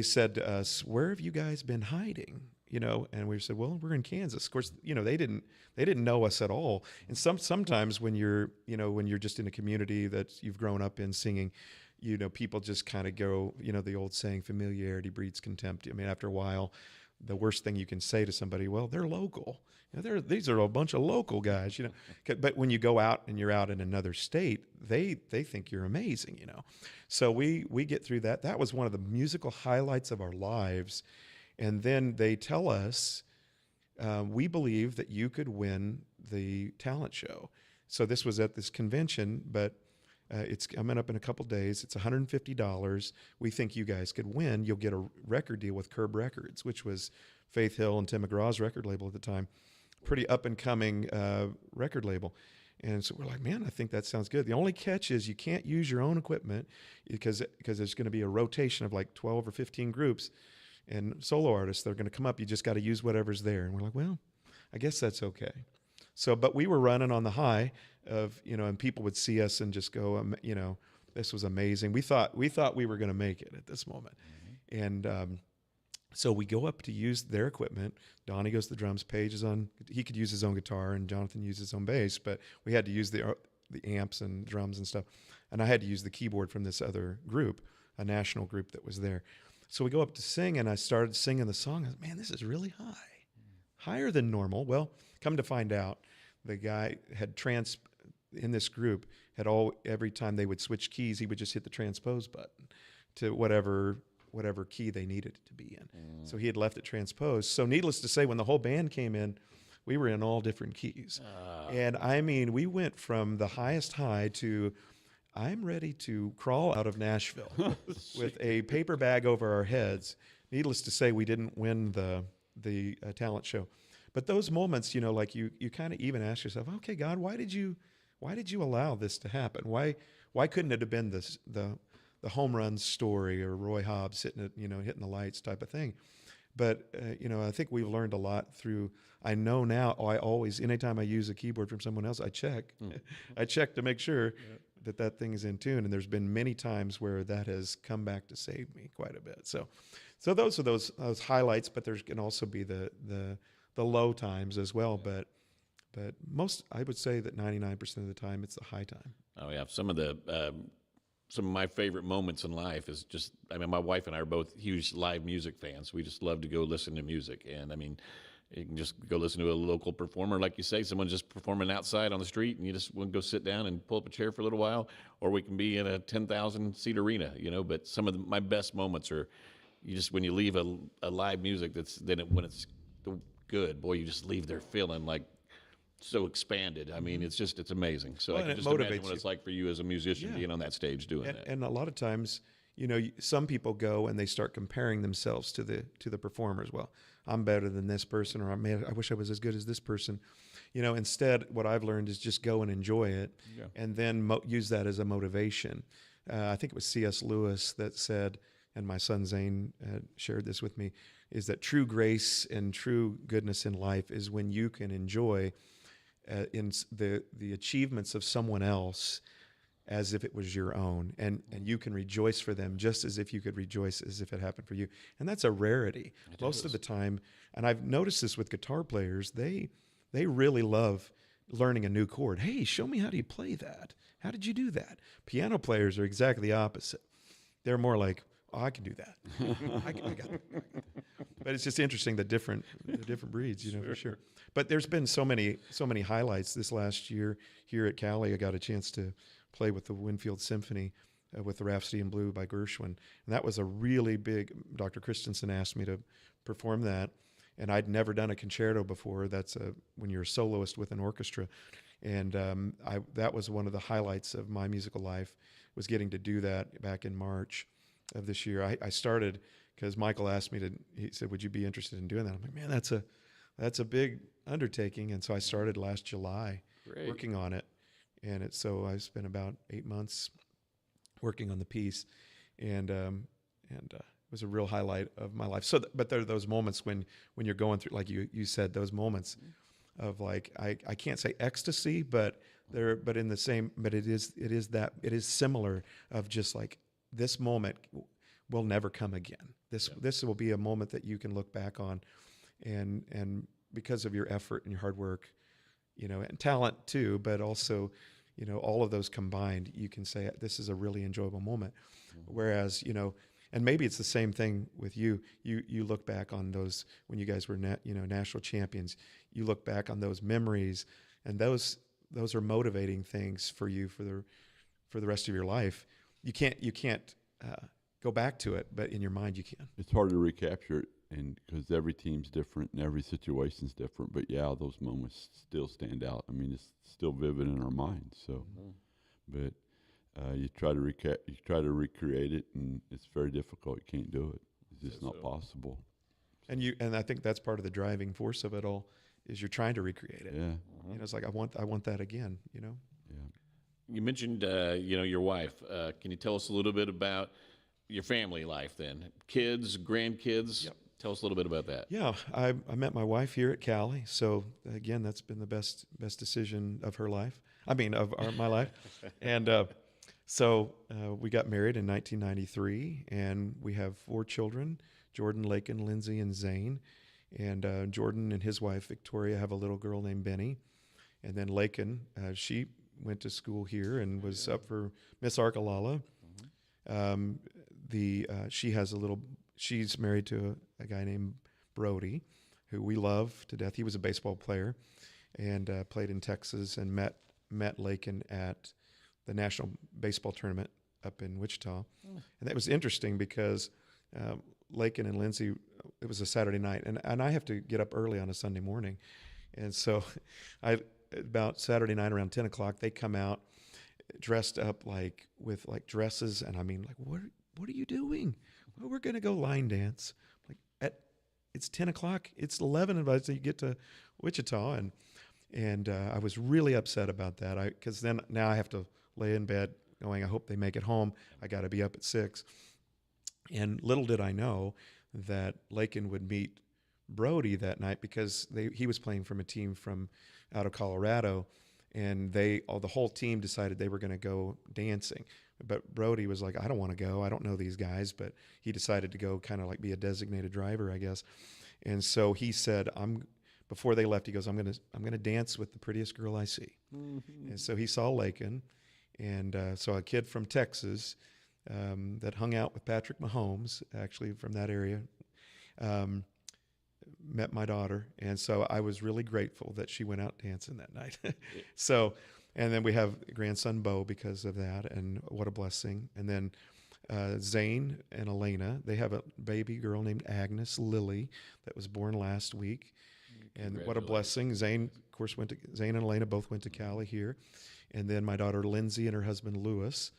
Speaker 3: said to us, "Where have you guys been hiding?" And we said, "Well, we're in Kansas." Of course, they didn't know us at all. And sometimes when you're just in a community that you've grown up in singing, people just kind of go, the old saying, familiarity breeds contempt. I mean, after a while, the worst thing you can say to somebody, well, they're local. These are a bunch of local guys, But when you go out and you're out in another state, they think you're amazing, So we get through that. That was one of the musical highlights of our lives. And then they tell us, we believe that you could win the talent show. So this was at this convention, but it's coming up in a couple days. It's $150. We think you guys could win. You'll get a record deal with Curb Records, which was Faith Hill and Tim McGraw's record label at the time. Pretty up-and-coming record label. And so we're like, man, I think that sounds good. The only catch is you can't use your own equipment because there's going to be a rotation of like 12 or 15 groups and solo artists that are going to come up. You just got to use whatever's there. And we're like, well, I guess that's okay. So, but we were running on the high of, and people would see us and just go, this was amazing. We thought we were going to make it at this moment. Mm-hmm. And so we go up to use their equipment. Donnie goes to the drums. Paige is on. He could use his own guitar, and Jonathan used his own bass. But we had to use the amps and drums and stuff. And I had to use the keyboard from this other group, a national group that was there. So we go up to sing, and I started singing the song. I was, man, this is really high, higher than normal. Well, come to find out, the guy had in this group every time they would switch keys, he would just hit the transpose button to whatever key they needed it to be in. So he had left it transposed. So needless to say, when the whole band came in, we were in all different keys. And I mean, we went from the highest high to I'm ready to crawl out of Nashville with a paper bag over our heads. Needless to say, we didn't win the talent show. But those moments, like you kind of even ask yourself, okay, God, why did you allow this to happen? Why couldn't it have been the home run story or Roy Hobbs hitting the lights type of thing? But I think we've learned a lot through. I know now. Anytime I use a keyboard from someone else, I check. I check to make sure that thing is in tune. And there's been many times where that has come back to save me quite a bit. So those are those highlights. But there can also be the low times as well. But most, I would say that 99% of the time, it's the high time.
Speaker 1: Oh yeah, some of my favorite moments in life is just, my wife and I are both huge live music fans. We just love to go listen to music. And you can just go listen to a local performer, like you say, someone just performing outside on the street, and you just want to go sit down and pull up a chair for a little while, or we can be in a 10,000 seat arena, But some of my best moments are when you leave a live music when it's good, boy, you just leave there feeling like so expanded. It's amazing. So I can just imagine what it's like for you as a musician being on that stage doing that.
Speaker 3: And a lot of times, some people go and they start comparing themselves to the performers. Well, I'm better than this person, or I wish I was as good as this person. Instead, what I've learned is just go and enjoy it, and then use that as a motivation. I think it was C.S. Lewis that said, and my son Zane shared this with me, is that true grace and true goodness in life is when you can enjoy in the achievements of someone else as if it was your own, and you can rejoice for them just as if you could rejoice as if it happened for you. And that's a rarity. Most of the time, and I've noticed this with guitar players, they really love learning a new chord. Hey, show me, how do you play that? How did you do that? Piano players are exactly the opposite. They're more like, oh, I can do that. I got it. But it's just interesting, the different breeds, for sure. But there's been so many highlights this last year here at Cowley. I got a chance to play with the Winfield Symphony with the Rhapsody in Blue by Gershwin, and that was a really big. Dr. Christensen asked me to perform that, and I'd never done a concerto before. That's when you're a soloist with an orchestra, and that was one of the highlights of my musical life, was getting to do that back in March of this year. I started because Michael asked me he said, would you be interested in doing that? I'm like, man, that's a big undertaking. And so I started last July working on it. And so I spent about 8 months working on the piece, and it was a real highlight of my life. So, but there are those moments when you're going through, like you said, those moments of like I can't say ecstasy, but in the same, but it is similar of just like this moment will never come again. This will be a moment that you can look back on, and because of your effort and your hard work, and talent too, but also, all of those combined, you can say this is a really enjoyable moment. Whereas, and maybe it's the same thing with you. You look back on those when you guys were national champions. You look back on those memories, and those are motivating things for you for the rest of your life. You can't go back to it, but in your mind you can.
Speaker 2: It's hard to recapture it, and because every team's different and every situation's different. But yeah, those moments still stand out. I mean, it's still vivid in our minds. So, but you try to recreate it, and it's very difficult. You can't do it. It's just not possible.
Speaker 3: And I think that's part of the driving force of it all is you're trying to recreate it.
Speaker 2: Yeah.
Speaker 3: It's like I want that again.
Speaker 2: Yeah.
Speaker 1: You mentioned your wife. Can you tell us a little bit about your family life then? Kids, grandkids.
Speaker 3: Yep.
Speaker 1: Tell us a little bit about that.
Speaker 3: Yeah, I met my wife here at Cowley. So again, that's been the best decision of her life. I mean, my life. And so we got married in 1993, and we have 4 children: Jordan, Lakin, Lindsay, and Zane. And Jordan and his wife Victoria have a little girl named Benny. And then Lakin, she went to school here and was up for Miss Arkalala. She's married to a guy named Brody, who we love to death. He was a baseball player and played in Texas, and met Lakin at the National Baseball Tournament up in Wichita. And that was interesting because Lakin and Lindsay, it was a Saturday night, and I have to get up early on a Sunday morning. And so about Saturday night around 10 o'clock, they come out dressed up with dresses, and I mean, like, what are you doing? Well, we're going to go line dance. It's 10 o'clock. It's 11, and by the time you get to Wichita, and I was really upset about that. Because then now I have to lay in bed going, I hope they make it home. I got to be up at 6. And little did I know that Lakin would meet Brody that night because he was playing from a team from out of Colorado, and the whole team decided they were going to go dancing. But Brody was like, I don't want to go. I don't know these guys. But he decided to go kind of like be a designated driver, I guess. And so he said, before they left, he goes, I'm gonna dance with the prettiest girl I see. Mm-hmm. And so he saw Lakin, and saw a kid from Texas that hung out with Patrick Mahomes, actually from that area, met my daughter. And so I was really grateful that she went out dancing that night. So, and then we have grandson Bo because of that, and what a blessing. And then Zane and Elena, they have a baby girl named Agnes Lily that was born last week. And what a blessing. Zane, of course, Zane and Elena both went to Cowley here. And then my daughter Lindsay and her husband Lewis,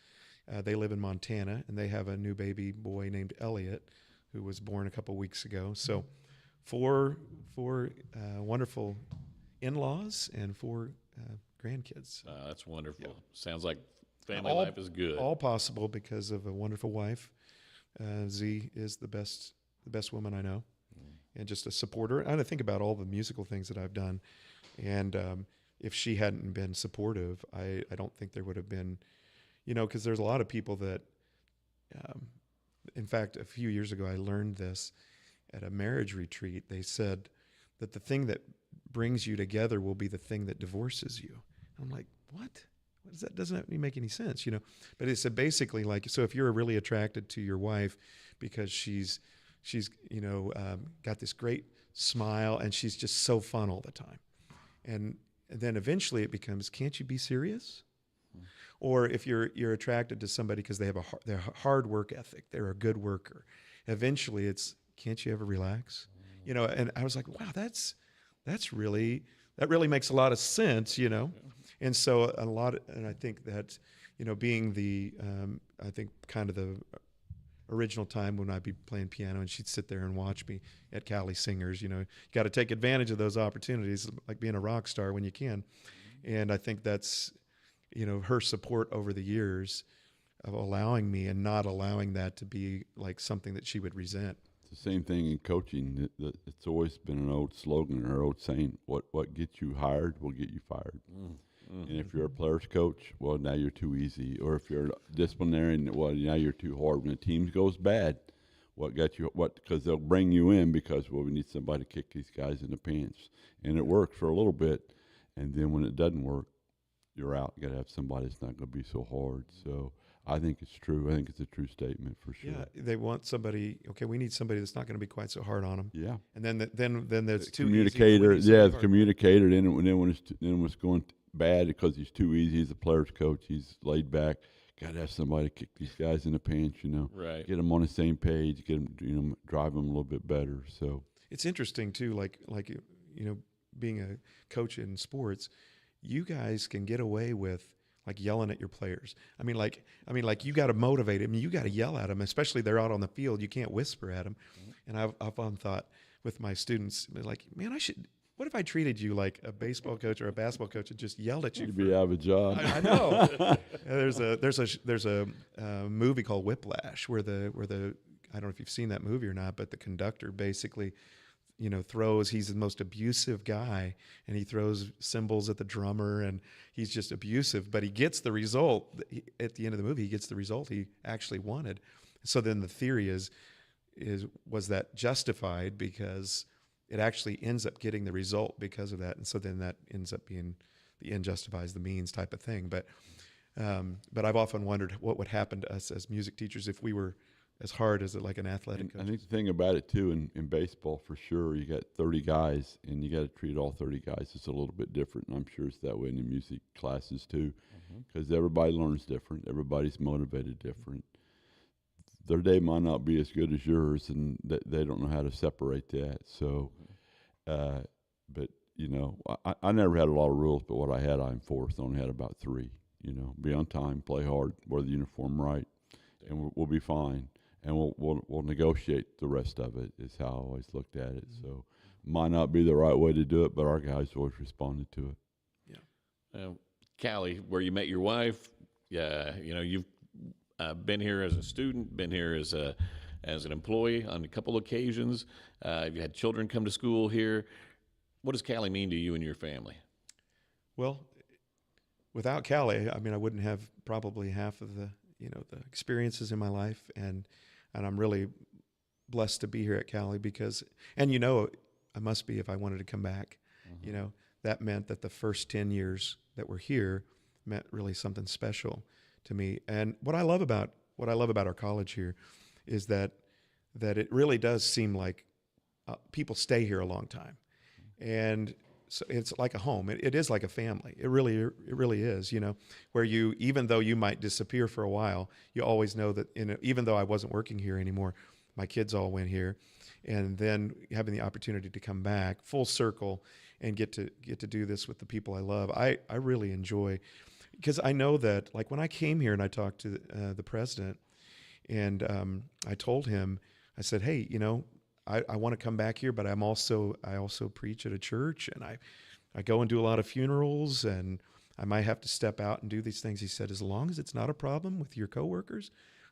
Speaker 3: they live in Montana, and they have a new baby boy named Elliot, who was born a couple weeks ago. So 4 wonderful in-laws and 4 grandkids.
Speaker 1: That's wonderful. Yeah. Sounds like family life is good.
Speaker 3: All possible because of a wonderful wife. Z is the best woman I know, and just a supporter. And I think about all the musical things that I've done, and if she hadn't been supportive, I don't think there would have been, because there's a lot of people that, in fact, a few years ago I learned this at a marriage retreat. They said that the thing that brings you together will be the thing that divorces you. I'm like, what? What is that? Doesn't make any sense, But it said basically so if you're really attracted to your wife because she's got this great smile and she's just so fun all the time, and then eventually it becomes, can't you be serious? Or if you're attracted to somebody because they have a hard work ethic, they're a good worker, eventually it's, can't you ever relax? And I was like, wow, that really makes a lot of sense, And so and I think that, being the, I think kind of the original time when I'd be playing piano and she'd sit there and watch me at Cowley Singers, you got to take advantage of those opportunities, like being a rock star when you can. And I think that's, her support over the years allowing me and not allowing that to be like something that she would resent.
Speaker 2: It's the same thing in coaching. It's always been an old slogan or old saying, what gets you hired will get you fired. And if you're a player's coach, well, now you're too easy. Or if you're a disciplinarian, well, now you're too hard. When the team goes bad, because they'll bring you in because, well, we need somebody to kick these guys in the pants. And it works for a little bit. And then when it doesn't work, you're out. You got to have somebody that's not going to be so hard. So I think it's true. I think it's a true statement for sure.
Speaker 3: Yeah, they want somebody. Okay, we need somebody that's not going to be quite so hard on them.
Speaker 2: Yeah,
Speaker 3: and then there's
Speaker 2: the
Speaker 3: too
Speaker 2: communicator.
Speaker 3: Easy,
Speaker 2: yeah, the communicator. Then when it's going bad because he's too easy. He's a player's coach. He's laid back. Got to have somebody kick these guys in the pants.
Speaker 1: Right.
Speaker 2: Get them on the same page. Get them, drive them a little bit better. So
Speaker 3: it's interesting too. Like being a coach in sports, you guys can get away with like yelling at your players. I mean, you got to motivate them. You got to yell at them, especially they're out on the field. You can't whisper at them. And I've often thought with my students, like, man, what if I treated you like a baseball coach or a basketball coach and just yelled at you?
Speaker 2: You'd be out of a job.
Speaker 3: I know. There's a movie called Whiplash where the I don't know if you've seen that movie or not, but the conductor basically he's the most abusive guy, and he throws cymbals at the drummer, and he's just abusive, but he gets the result. At the end of the movie, he gets the result he actually wanted. So then the theory was that justified because it actually ends up getting the result because of that, and so then that ends up being the end justifies the means type of thing. But I've often wondered what would happen to us as music teachers if we were as hard as like an athletic coach.
Speaker 2: I think the thing about it too in baseball, for sure, you got 30 guys and you got to treat all 30 guys just a little bit different. And I'm sure it's that way in the music classes too, because everybody learns different. Everybody's motivated different. Their day might not be as good as yours, and they don't know how to separate that. So, but I never had a lot of rules, but what I had, I enforced. I only had about 3. Be on time, play hard, wear the uniform right, and we'll be fine. And we'll negotiate the rest of it, is how I always looked at it. So might not be the right way to do it, but our guys always responded to it.
Speaker 1: Yeah. Cowley, where you met your wife, you've been here as a student, been here as an employee on a couple occasions. You've had children come to school here. What does Cowley mean to you and your family?
Speaker 3: Well, without Cowley, I mean, I wouldn't have probably half of the experiences in my life, and I'm really blessed to be here at Cowley because, and I must be if I wanted to come back. That meant that the first 10 years that we're here meant really something special to me. And what I love about our college here is that it really does seem like people stay here a long time, and so it's like a home. It is like a family. It really is. Where even though you might disappear for a while, you always know that. Even though I wasn't working here anymore, my kids all went here, and then having the opportunity to come back full circle and get to do this with the people I love, I really enjoy, because I know that, like, when I came here and I talked to the president, and I told him, I said, hey, I want to come back here, but I also preach at a church, and I go and do a lot of funerals, and I might have to step out and do these things. He said, as long as it's not a problem with your coworkers,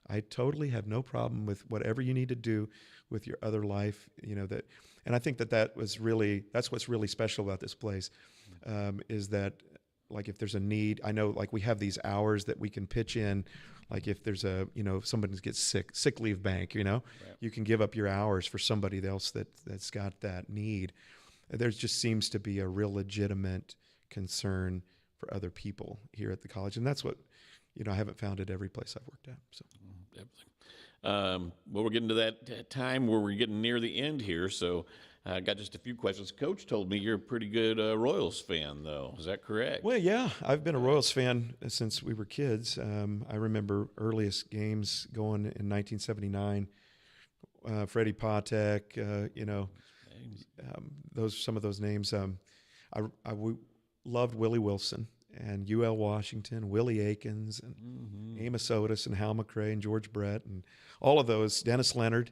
Speaker 3: I totally have no problem with whatever you need to do with your other life. That, and I think that's what's really special about this place, is that, like, if there's a need, I know, like, we have these hours that we can pitch in. Like, if there's if somebody gets sick leave bank, right. You can give up your hours for somebody else that's got that need. There just seems to be a real legitimate concern for other people here at the college, and that's what I haven't found at every place I've worked at. So,
Speaker 1: definitely. Well, we're getting to that time where we're getting near the end here, so I got just a few questions. Coach told me you're a pretty good Royals fan, though. Is that correct?
Speaker 3: Well, yeah. I've been a Royals fan since we were kids. I remember earliest games going in 1979. Freddie Patek, some of those names. I loved Willie Wilson and UL Washington, Willie Aikens, and Amos Otis, and Hal McRae, and George Brett, and all of those, Dennis Leonard.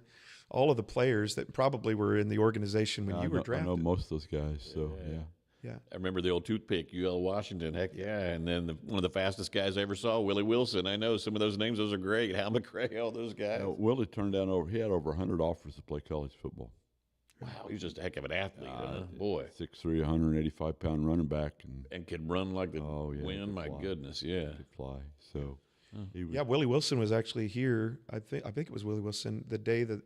Speaker 3: All of the players that probably were in the organization when you were drafted.
Speaker 2: I know most of those guys, so yeah.
Speaker 3: Yeah.
Speaker 1: I remember the old toothpick, UL Washington. Heck yeah! And then one of the fastest guys I ever saw, Willie Wilson. I know some of those names; those are great. Hal McRae, all those guys.
Speaker 2: Willie turned down he had over 100 offers to play college football.
Speaker 1: Wow, he was just a heck of an athlete, boy.
Speaker 2: 6'3", 185-pound running back,
Speaker 1: And could run like the wind. My
Speaker 2: fly.
Speaker 1: goodness, yeah.
Speaker 2: Could fly. So he was,
Speaker 3: Yeah, Willie Wilson was actually here. I think it was Willie Wilson the day that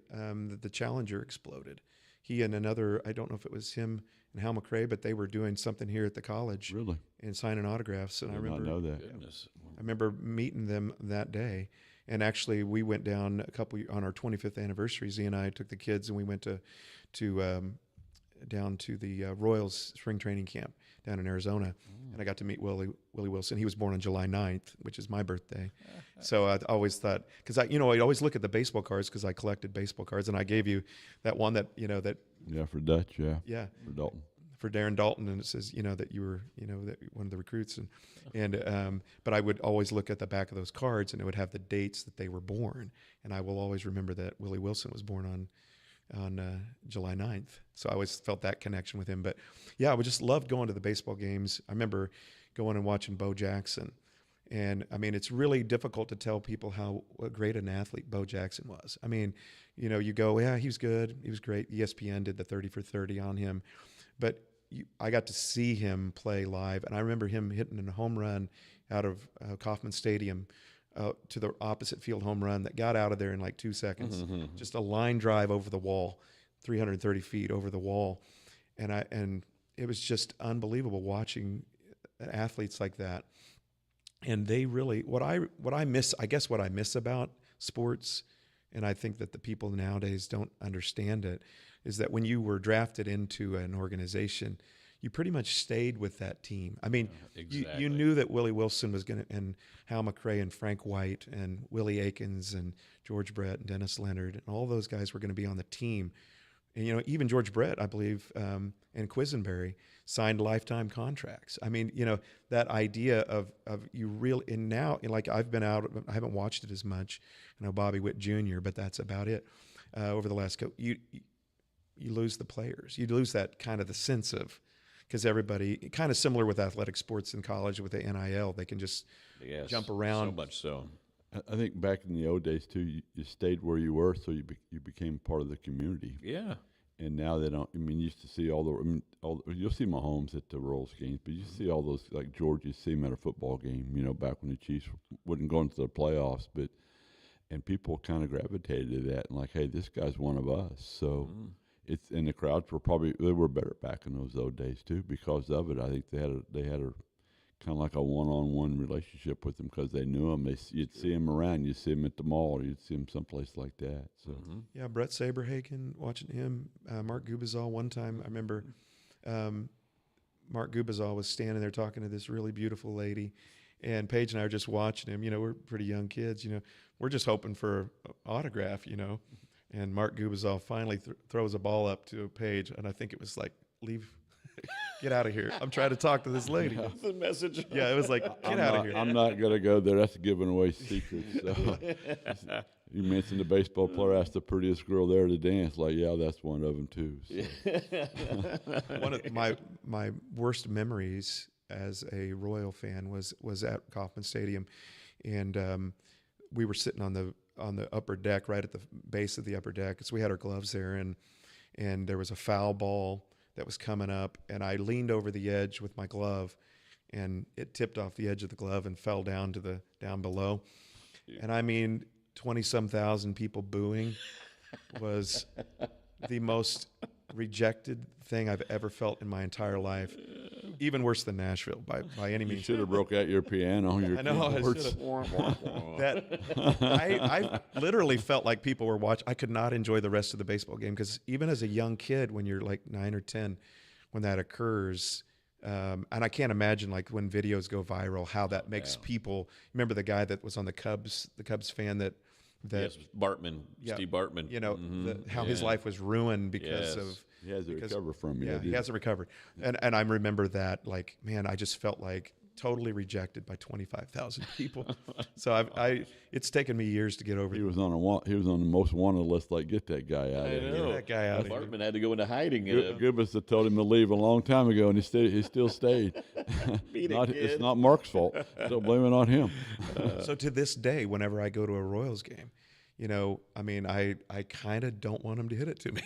Speaker 3: the Challenger exploded. He and another, I don't know if it was him and Hal McRae, but they were doing something here at the college.
Speaker 2: Really?
Speaker 3: And signing autographs. And I
Speaker 2: did
Speaker 3: remember
Speaker 2: not know that.
Speaker 1: Goodness.
Speaker 3: I remember meeting them that day. And actually, we went down on our 25th anniversary. Z and I took the kids and we went down to the Royals spring training camp down in Arizona, and I got to meet Willie Wilson. He was born on July 9th, which is my birthday. So I always thought, because I'd always look at the baseball cards because I collected baseball cards, and I gave you that one that
Speaker 2: Yeah, for Dutch,
Speaker 3: yeah,
Speaker 2: for Dalton.
Speaker 3: for Darren Dalton, and it says that you were that one of the recruits, and but I would always look at the back of those cards, and it would have the dates that they were born, and I will always remember that Willie Wilson was born on July 9th. So I always felt that connection with him. But yeah, I would just loved going to the baseball games. I remember going and watching Bo Jackson. And I mean, it's really difficult to tell people what great an athlete Bo Jackson was. I mean, you go, yeah, he was good. He was great. ESPN did the 30 for 30 on him. But I got to see him play live. And I remember him hitting a home run out of Kauffman Stadium to the opposite field home run that got out of there in like 2 seconds.
Speaker 1: Mm-hmm.
Speaker 3: Just a line drive over the wall, 330 feet over the wall. And it was just unbelievable watching athletes like that. And they really, what I miss about sports, and I think that the people nowadays don't understand it, is that when you were drafted into an organization, you pretty much stayed with that team. I mean,
Speaker 1: exactly.
Speaker 3: you knew that Willie Wilson was going to, and Hal McRae and Frank White and Willie Aikens and George Brett and Dennis Leonard and all those guys were going to be on the team. And, even George Brett, I believe, and Quisenberry signed lifetime contracts. I mean, that idea of you really, and now, like I've been out, I haven't watched it as much. I know Bobby Witt Jr., but that's about it. Over the last you lose the players. You lose that kind of the sense of, because everybody, kind of similar with athletic sports in college with the NIL, they can just jump around.
Speaker 1: So much so.
Speaker 2: I think back in the old days too, you stayed where you were, so you became part of the community.
Speaker 1: Yeah.
Speaker 2: And now they don't. I mean, you used to see you'll see Mahomes at the Royals games, but you see all those, like George, you see him at a football game. Back when the Chiefs wouldn't go into the playoffs, and people kind of gravitated to that and like, hey, this guy's one of us. So and the crowds were better back in those old days too because of it. I think they had a kind of like a one-on-one relationship with him because they knew him. You'd see him around. You'd see him at the mall. Or you'd see him someplace like that. So
Speaker 3: yeah, Brett Saberhagen, watching him. Mark Gubizal one time. I remember Mark Gubizal was standing there talking to this really beautiful lady, and Paige and I were just watching him. We're pretty young kids. We're just hoping for an autograph. And Mark Gubizal finally throws a ball up to Paige, and I think it was like, leave. Get out of here. I'm trying to talk to this lady.
Speaker 1: That's the message.
Speaker 3: Yeah, it was like, get out of here.
Speaker 2: I'm not going to go there. That's giving away secrets. So. You mentioned the baseball player asked the prettiest girl there to dance. Like, yeah, that's one of them too. So.
Speaker 3: One of my worst memories as a Royal fan was at Kauffman Stadium, and we were sitting on the upper deck, right at the base of the upper deck. So we had our gloves there, and there was a foul ball that was coming up, and I leaned over the edge with my glove, and it tipped off the edge of the glove and fell down down below. And I mean, 20-some thousand people booing was the most rejected thing I've ever felt in my entire life. Even worse than Nashville by any means.
Speaker 2: You should have broke out your piano.
Speaker 3: I know. I literally felt like people were watching. I could not enjoy the rest of the baseball game because even as a young kid, when you're like 9 or 10, when that occurs, and I can't imagine like when videos go viral, how that makes people. Remember the guy that was on the Cubs fan that
Speaker 1: yes, Bartman, Steve Bartman.
Speaker 3: How his life was ruined because of.
Speaker 2: He hasn't recovered from it.
Speaker 3: Yeah, he hasn't recovered. And I remember that, like, man, I just felt like totally rejected by 25,000 people. So it's taken me years to get over.
Speaker 2: He was on the most wanted list. Like, get that guy out of here.
Speaker 3: Get that guy out of here.
Speaker 1: Bartman had to go into hiding.
Speaker 2: Gibbons had told him to leave a long time ago, and he still stayed. It's not Mark's fault. Don't blame it on him.
Speaker 3: So to this day, whenever I go to a Royals game, I mean, I kind of don't want him to hit it to me.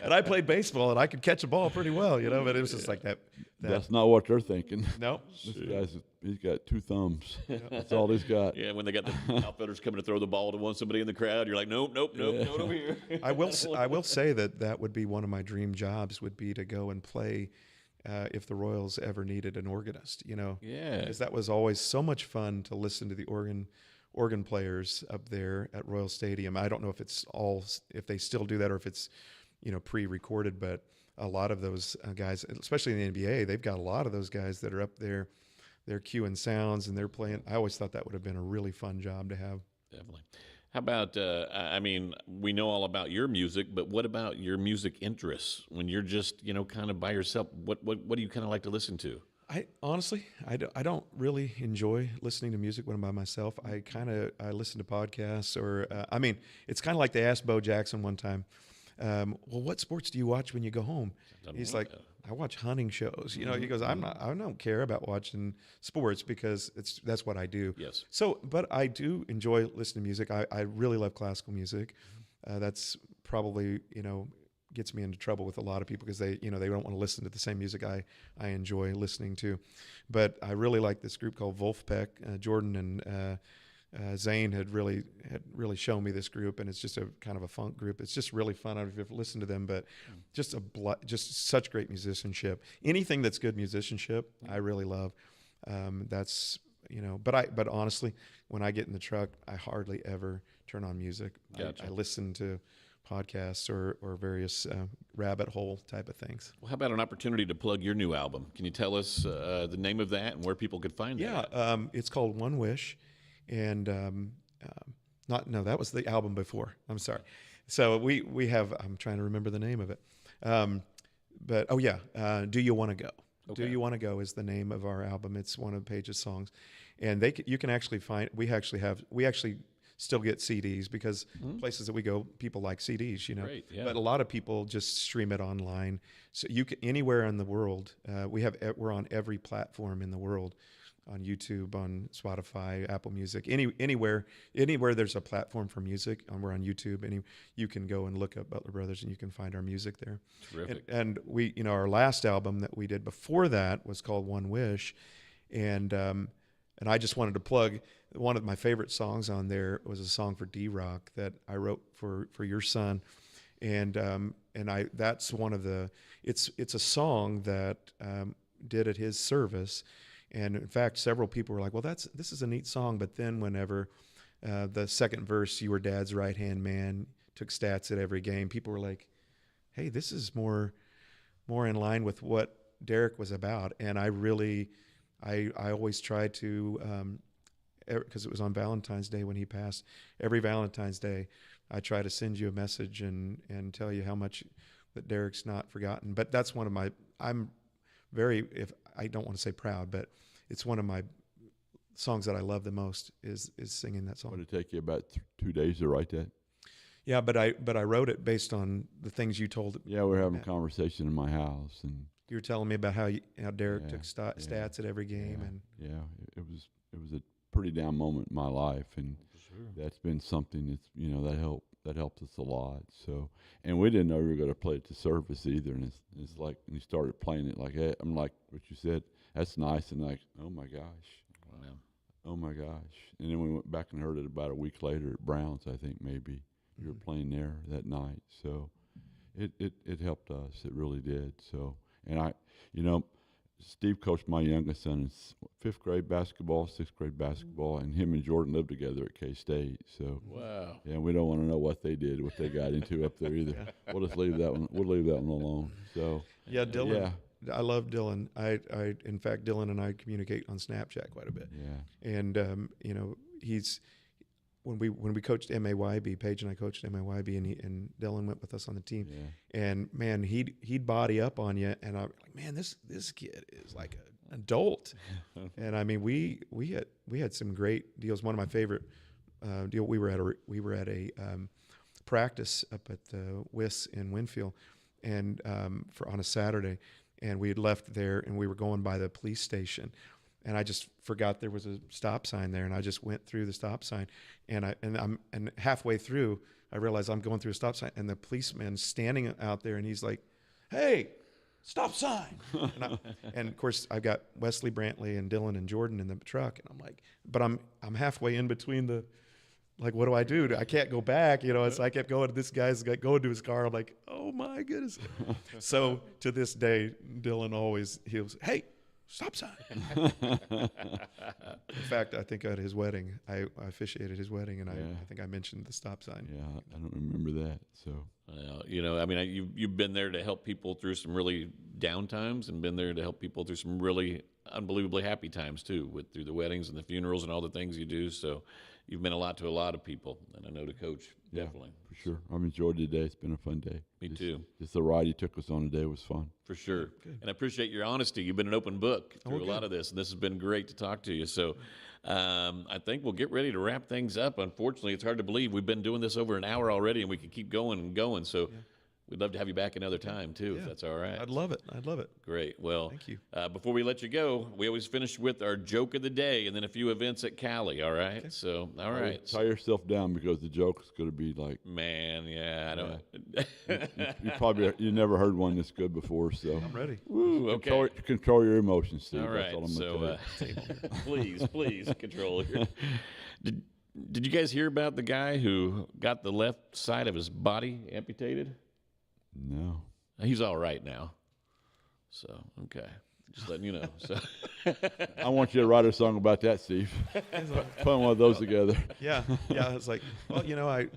Speaker 3: And I played baseball, and I could catch a ball pretty well, but it was just like that.
Speaker 2: That's not what they're thinking.
Speaker 3: No.
Speaker 2: He's got 2 thumbs. That's all he's got.
Speaker 1: Yeah, when they got the outfielders coming to throw the ball to somebody in the crowd, you're like, nope, not over here.
Speaker 3: I will say that would be one of my dream jobs, would be to go and play if the Royals ever needed an organist,
Speaker 1: Yeah.
Speaker 3: Because that was always so much fun to listen to the organ players up there at Royal Stadium. I don't know if they still do that or if it's, pre-recorded, but a lot of those guys, especially in the NBA, they've got a lot of those guys that are up there, they're cueing sounds and they're playing. I always thought that would have been a really fun job to have.
Speaker 1: Definitely. How about, we know all about your music, but what about your music interests? When you're just, kind of by yourself, what do you kind of like to listen to?
Speaker 3: I honestly don't really enjoy listening to music when I'm by myself. I listen to podcasts or, it's kind of like they asked Bo Jackson one time, well, what sports do you watch when you go home? He's like, I watch hunting shows. He goes, I don't care about watching sports because that's what I do.
Speaker 1: Yes.
Speaker 3: So, but I do enjoy listening to music. I really love classical music. That's probably, gets me into trouble with a lot of people because they don't want to listen to the same music I enjoy listening to. But I really like this group called Wolfpack. Jordan and Zane had really shown me this group, and it's just a kind of a funk group. It's just really fun. I don't know if you've ever listened to them, but just such great musicianship. Anything that's good musicianship, I really love. But honestly, when I get in the truck, I hardly ever turn on music.
Speaker 1: Gotcha.
Speaker 3: I listen to podcasts or various rabbit hole type of things.
Speaker 1: Well, how about an opportunity to plug your new album? Can you tell us the name of that and where people could find that?
Speaker 3: Yeah, it's called One Wish, and that was the album before. I'm sorry. So we have. I'm trying to remember the name of it. Do You Want to Go?
Speaker 1: Okay.
Speaker 3: Do You Want to Go is the name of our album. It's one of Paige's songs, and you can actually find. We actually still get CDs because places that we go, people like CDs,
Speaker 1: Great, yeah.
Speaker 3: But a lot of people just stream it online. So you can anywhere in the world. We're on every platform in the world, on YouTube, on Spotify, Apple Music, anywhere there's a platform for music. We're on YouTube, and you can go and look up Butler Brothers, and you can find our music there.
Speaker 1: Terrific.
Speaker 3: And we, our last album that we did before that was called One Wish, and I just wanted to plug. One of my favorite songs on there was a song for D-Rock that I wrote for your son, and that's one of the. It's a song that did at his service, and in fact, several people were like, "Well, this is a neat song." But then, whenever the second verse, "You were Dad's right hand man, took stats at every game," people were like, "Hey, this is more in line with what Derek was about." And I always try to. Because it was on Valentine's Day when he passed. Every Valentine's Day, I try to send you a message and tell you how much that Derek's not forgotten. But that's one of my. I'm very. If I don't want to say proud, but it's one of my songs that I love the most is singing that song.
Speaker 2: Would it take you about 2 days to write that?
Speaker 3: Yeah, but I wrote it based on the things you told.
Speaker 2: Yeah, we're having a conversation in my house, and
Speaker 3: you were telling me about how Derek took stats at every game, and
Speaker 2: it was a pretty down moment in my life, and that's been something that's that helped us a lot. So, and we didn't know we were going to play it to service either, and it's like when you started playing it, like, hey, I'm like what you said, that's nice, and like, oh my gosh,
Speaker 1: Wow.
Speaker 2: oh my gosh, and then we went back and heard it about a week later at Browns, I think maybe we were playing there that night, so it helped us, it really did. So, and Steve coached my youngest son in 5th grade basketball, 6th grade basketball, and him and Jordan lived together at K-State. So,
Speaker 1: wow.
Speaker 2: Yeah, we don't want to know what they got into up there either. We'll just leave that one. We'll leave that one alone. So,
Speaker 3: yeah, Dylan. Yeah. I love Dylan. In fact, Dylan and I communicate on Snapchat quite a bit.
Speaker 2: Yeah.
Speaker 3: And he's when we coached MAYB, Paige and I coached MAYB, and Dylan went with us on the team. Yeah. And man, he'd body up on you, and I'm like, man, this kid is like adult. And I mean, we had some great deals. One of my favorite deal, we were at a practice up at the WIS in Winfield, and on a Saturday, and we had left there, and we were going by the police station, and I just forgot there was a stop sign there, and I just went through the stop sign, and halfway through, I realized I'm going through a stop sign, and the policeman's standing out there, and he's like, "Hey, stop sign!" And of course, I've got Wesley Brantley and Dylan and Jordan in the truck, and I'm like, but I'm halfway in between the. Like, what do I do? I can't go back, you know. So I kept going. This guy's going to his car. I'm like, oh my goodness. So to this day, Dylan he was, "Hey, stop sign." In fact, I think at his wedding, I officiated his wedding, and I think I mentioned the stop sign.
Speaker 2: Yeah, I don't remember that. So,
Speaker 1: you know, I mean, you've been there to help people through some really down times, and been there to help people through some really unbelievably happy times too, through the weddings and the funerals and all the things you do. So. You've meant a lot to a lot of people, and I know to Coach, definitely.
Speaker 2: Yeah, for sure. I've enjoyed the day. It's been a fun day.
Speaker 1: Me too.
Speaker 2: Just the ride he took us on today was fun.
Speaker 1: For sure.
Speaker 3: Good.
Speaker 1: And I appreciate your honesty. You've been an open book through a lot of this, and this has been great to talk to you. So I think we'll get ready to wrap things up. Unfortunately, it's hard to believe we've been doing this over an hour already, and we could keep going and going. So we'd love to have you back another time, too, if that's all right.
Speaker 3: I'd love it.
Speaker 1: Great. Well,
Speaker 3: thank you.
Speaker 1: Before we let you go, we always finish with our joke of the day and then a few events at Cowley, all right? Okay. So, all right.
Speaker 2: Tie yourself down because the joke is going to be like...
Speaker 1: Man, I don't...
Speaker 2: You never heard one this good before, so...
Speaker 3: I'm ready.
Speaker 1: Woo, okay.
Speaker 2: Control your emotions, Steve.
Speaker 1: All right. So, please control your... Did you guys hear about the guy who got the left side of his body amputated?
Speaker 2: No.
Speaker 1: He's all right now. So, okay. Just letting you know. So
Speaker 2: I want you to write a song about that, Steve. Put one of those together.
Speaker 3: Yeah. It's like, well, you know, I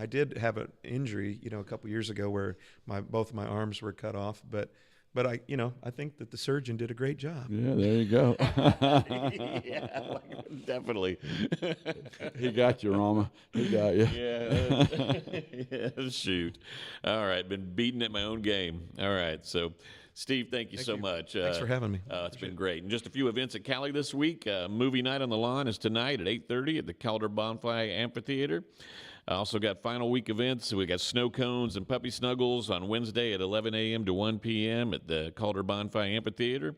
Speaker 3: did have an injury, you know, a couple years ago where both of my arms were cut off, but I think that the surgeon did a great job.
Speaker 2: Yeah, there you go.
Speaker 1: Yeah, definitely.
Speaker 2: He got you, Rama. He got you.
Speaker 1: Yeah, shoot. All right, been beaten at my own game. All right, so Steve, thank you so much.
Speaker 3: Thanks for having me.
Speaker 1: It's been great. And just a few events at Cowley this week. Movie night on the lawn is tonight at 8:30 at the Calder Bonfire Amphitheater. I also got final week events. We got snow cones and puppy snuggles on Wednesday at 11 a.m. to 1 p.m. at the Calder Bonfire Amphitheater.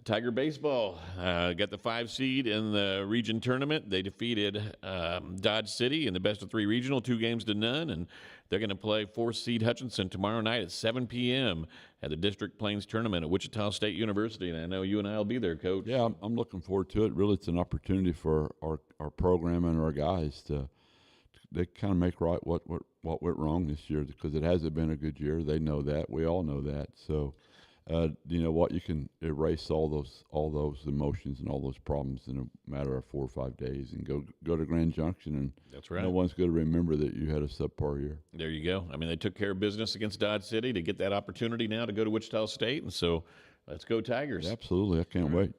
Speaker 1: Tiger Baseball got the 5 seed in the region tournament. They defeated Dodge City in the best-of-3 regional, 2-0, and they're going to play 4 seed Hutchinson tomorrow night at 7 p.m. at the District Plains Tournament at Wichita State University. And I know you and I will be there, Coach.
Speaker 2: Yeah, I'm looking forward to it. Really, it's an opportunity for our program and our guys to they kind of make right what went wrong this year, because it hasn't been a good year. They know that. We all know that. So, you know what? You can erase all those emotions and all those problems in a matter of 4 or 5 days, and go to Grand Junction, and
Speaker 1: that's right.
Speaker 2: No one's going to remember that you had a subpar year.
Speaker 1: There you go. I mean, they took care of business against Dodge City to get that opportunity now to go to Wichita State, and so let's go Tigers.
Speaker 2: Absolutely, I can't wait.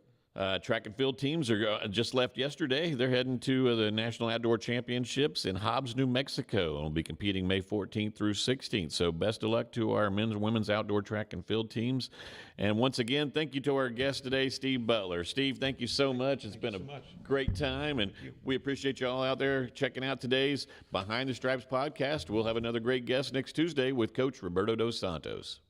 Speaker 1: Track and field teams are just left yesterday. They're heading to the National Outdoor Championships in Hobbs, New Mexico, and will be competing May 14th through 16th. So best of luck to our men's and women's outdoor track and field teams. And once again, thank you to our guest today, Steve Butler. Steve, thank you so much. It's been a great time, and we appreciate you all out there checking out today's Behind the Stripes podcast. We'll have another great guest next Tuesday with Coach Roberto Dos Santos.